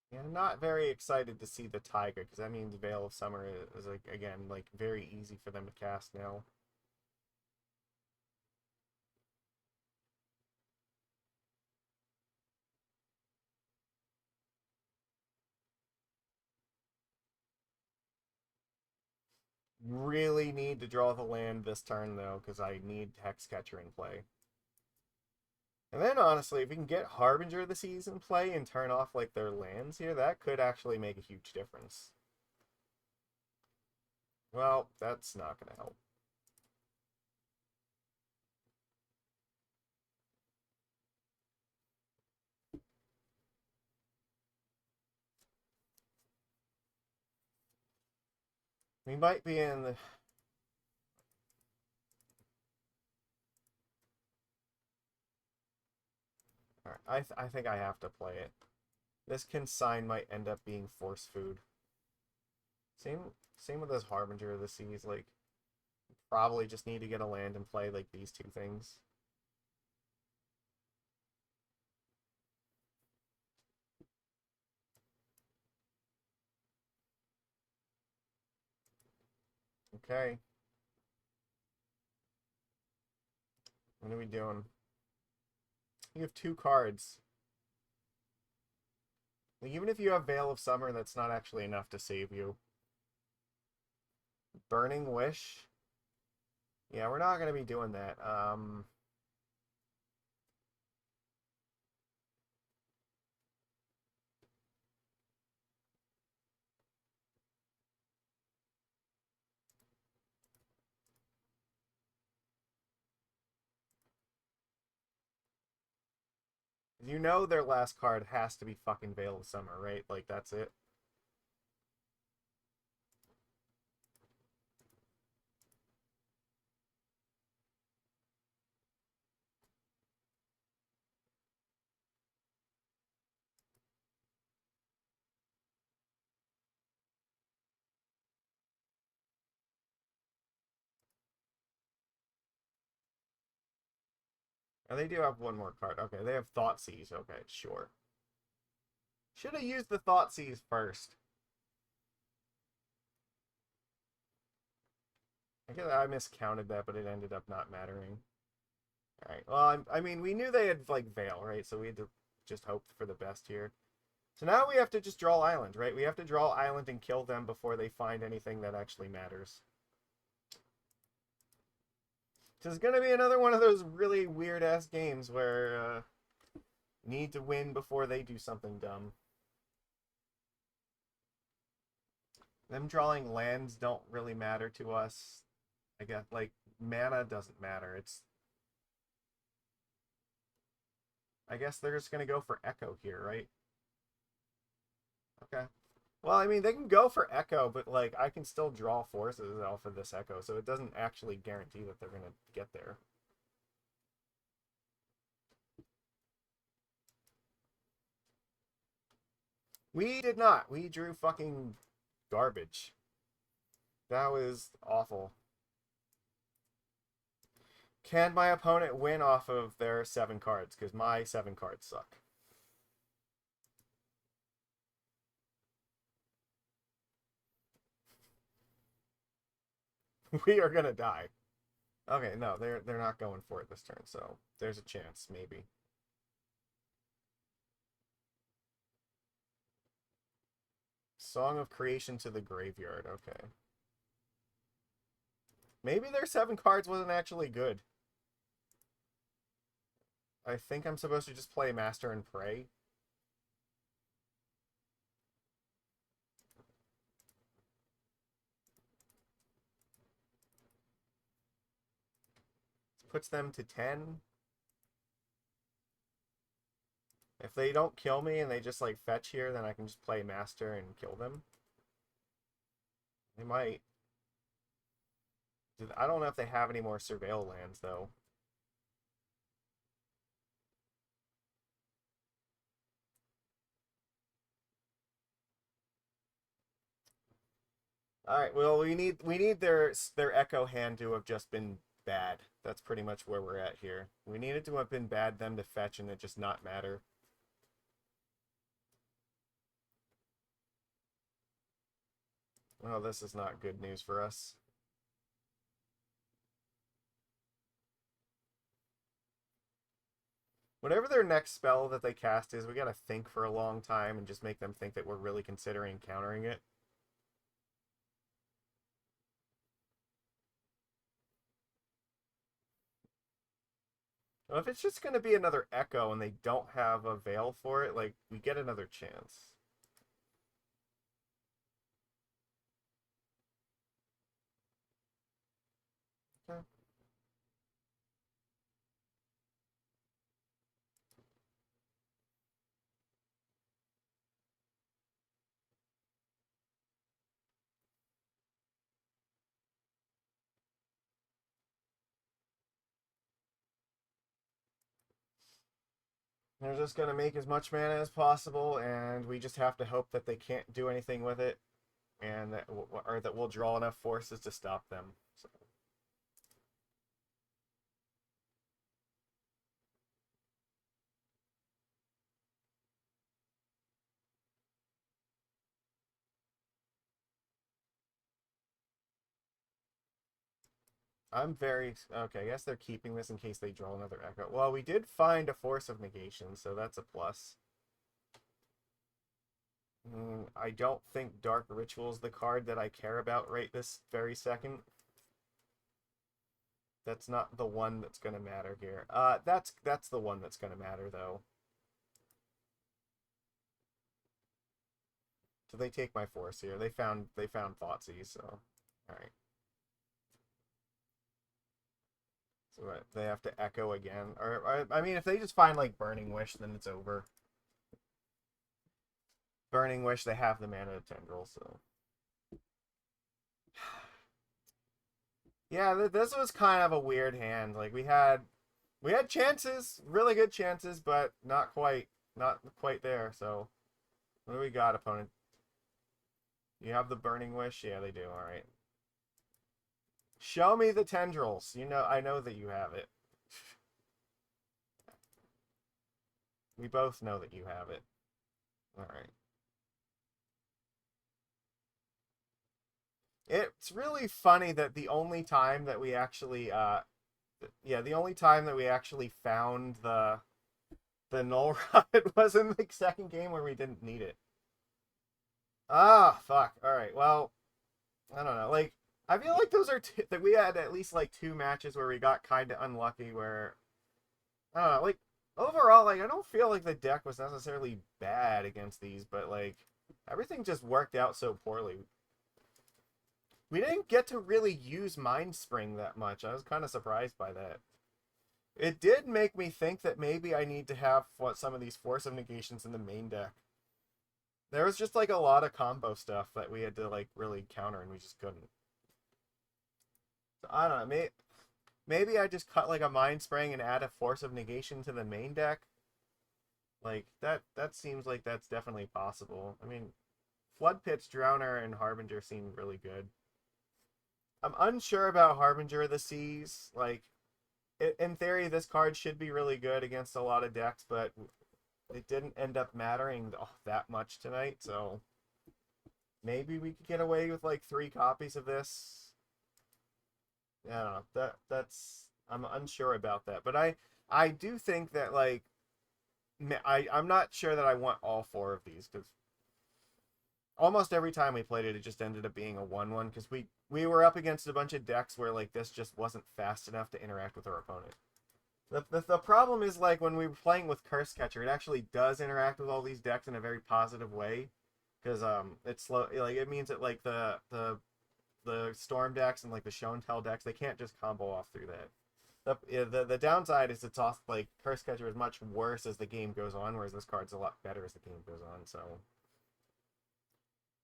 Yeah, I'm not very excited to see the Tiger, because that means Veil of Summer is like, again, like very easy for them to cast now. Really need to draw the land this turn though, because I need Hexcatcher in play. And then honestly, if we can get Harbinger of the Seas in play and turn off like their lands here, that could actually make a huge difference. Well, that's not going to help. We might be in the... Alright, I think I have to play it. This consign might end up being force food. Same with this Harbinger of the Seas, like, probably just need to get a land and play, like, these 2 things. Okay. What are we doing? You have 2 cards. Like, even if you have Veil of Summer, that's not actually enough to save you. Burning Wish? Yeah, we're not going to be doing that. You know their last card has to be fucking Veil of Summer, right? Like, that's it. And they do have 1 more card. Okay, they have Thoughtseize. Okay, sure. Should have used the Thoughtseize first. I guess I miscounted that, but it ended up not mattering. Alright, well, I mean, we knew they had, like, Veil, right? So we had to just hope for the best here. So now we have to just draw Island, right? We have to draw Island and kill them before they find anything that actually matters. This is going to be another one of those really weird-ass games where need to win before they do something dumb. Them drawing lands don't really matter to us. I guess, like, mana doesn't matter. I guess they're just going to go for Echo here, right? Okay. Well, I mean, they can go for Echo, but, like, I can still draw forces off of this Echo, so it doesn't actually guarantee that they're going to get there. We did not. We drew fucking garbage. That was awful. Can my opponent win off of their 7 cards? Because my 7 cards suck. We are gonna die. Okay, no, they're not going for it this turn, so there's a chance, maybe. Song of Creation to the Graveyard, okay. Maybe their 7 cards wasn't actually good. I think I'm supposed to just play Master and Pray. Puts them to 10. If they don't kill me and they just like fetch here, then I can just play Master and kill them. They might. I don't know if they have any more Surveil lands though. All right. Well, we need their Echo hand to have just been bad. That's pretty much where we're at here. We need it to have been bad, them to fetch, and it just not matter. Well, this is not good news for us. Whatever their next spell that they cast is, we gotta think for a long time and just make them think that we're really considering countering it. Well, if it's just gonna be another Echo and they don't have a Veil for it, like, we get another chance. Okay. They're just gonna make as much mana as possible, and we just have to hope that they can't do anything with it, and that or that we'll draw enough forces to stop them. So. I'm very okay. I guess they're keeping this in case they draw another Echo. Well, we did find a Force of Negation, so that's a plus. I don't think Dark Ritual is the card that I care about right this very second. That's not the one that's gonna matter here. That's the one that's gonna matter though. So they take my force here. They found Thoughtseize, so alright. So what, they have to Echo again. Or I mean if they just find like Burning Wish, then it's over. Burning Wish, they have the mana to Tendril, so. Yeah, this was kind of a weird hand. Like we had chances, really good chances, but not quite there. So what do we got, opponent? You have the Burning Wish? Yeah, they do. All right. Show me the tendrils. You know, I know that you have it. We both know that you have it. All right. It's really funny that the only time that we actually the only time that we actually found the Null Rod was in the second game where we didn't need it. Ah, fuck. All right. Well, I don't know. Like, I feel like those are that we had at least like 2 matches where we got kind of unlucky. Where I don't know. Like overall, like I don't feel like the deck was necessarily bad against these, but like everything just worked out so poorly. We didn't get to really use Mindspring that much. I was kind of surprised by that. It did make me think that maybe I need to have some of these Force of Negations in the main deck. There was just like a lot of combo stuff that we had to like really counter, and we just couldn't. So, I don't know. Maybe I just cut like a Mindspring and add a Force of Negation to the main deck. Like that seems like that's definitely possible. I mean, Floodpits Drowner and Harbinger seem really good. I'm unsure about Harbinger of the Seas. Like, in theory, this card should be really good against a lot of decks, but it didn't end up mattering that much tonight, so maybe we could get away with like 3 copies of this. I don't know. I'm unsure about that, but I do think that like I'm not sure that I want all 4 of these because almost every time we played it, it just ended up being a 1-1 because we were up against a bunch of decks where like this just wasn't fast enough to interact with our opponent. The problem is like when we were playing with Curse Catcher, it actually does interact with all these decks in a very positive way because it's slow. Like it means that like the Storm decks and like the Show and Tell decks, they can't just combo off through that. The downside is it's off, like, Curse Catcher is much worse as the game goes on, whereas this card's a lot better as the game goes on, so...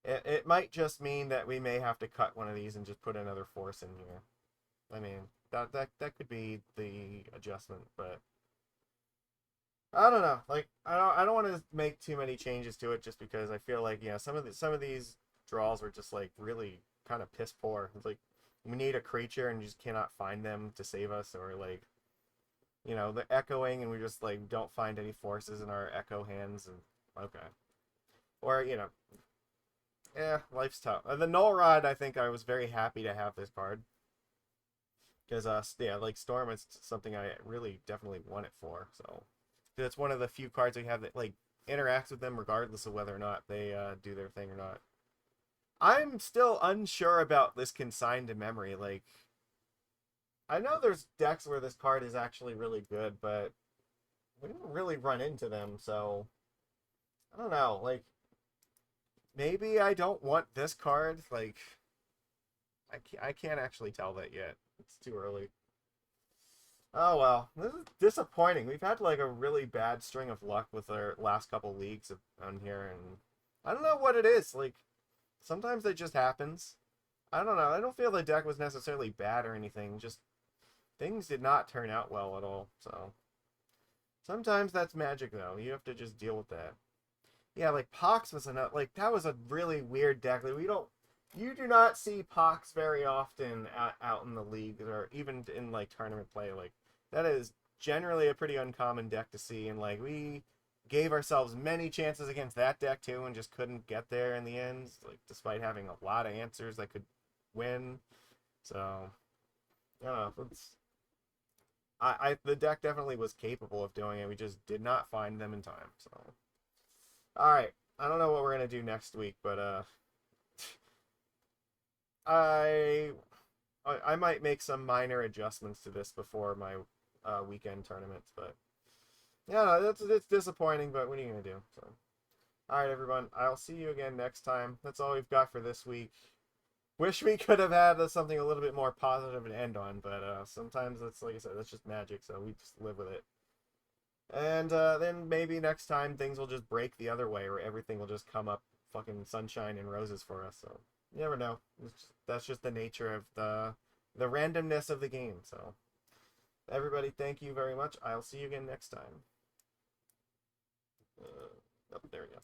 It might just mean that we may have to cut one of these and just put another force in here. I mean, that could be the adjustment, but... I don't know. Like, I don't want to make too many changes to it just because I feel like, some of these draws were just, like, really kind of piss poor. It's like, we need a creature and you just cannot find them to save us, or, like, the echoing and we just, like, don't find any forces in our echo hands, and okay. Or, life's tough. The Null Rod, I think I was very happy to have this card. Because, like, Storm is something I really definitely want it for, so. It's one of the few cards we have that, like, interacts with them regardless of whether or not they do their thing or not. I'm still unsure about this Consigned to Memory. Like, I know there's decks where this card is actually really good, but we didn't really run into them, so I don't know. Like, maybe I don't want this card. Like, I can't actually tell that yet. It's too early. Oh well, this is disappointing. We've had like a really bad string of luck with our last couple leagues on here, and I don't know what it is. Like, sometimes it just happens. I don't know. I don't feel the deck was necessarily bad or anything. Just things did not turn out well at all. So sometimes that's magic, though. You have to just deal with that. Yeah, like Pox was another. Like, that was a really weird deck. Like, you do not see Pox very often out in the league, or even in like tournament play. Like, that is generally a pretty uncommon deck to see, and like we gave ourselves many chances against that deck too, and just couldn't get there in the end. Like, despite having a lot of answers that could win. So I don't know. The deck definitely was capable of doing it. We just did not find them in time. So all right, I don't know what we're gonna do next week, but I might make some minor adjustments to this before my weekend tournaments, but yeah, it's disappointing, but what are you gonna do? So, all right, everyone, I'll see you again next time. That's all we've got for this week. Wish we could have had something a little bit more positive to end on, but sometimes it's, like I said, that's just magic, so we just live with it. And then maybe next time things will just break the other way, or everything will just come up fucking sunshine and roses for us. So you never know. That's just the nature of the randomness of the game. So everybody, thank you very much. I'll see you again next time. Oh, there we go.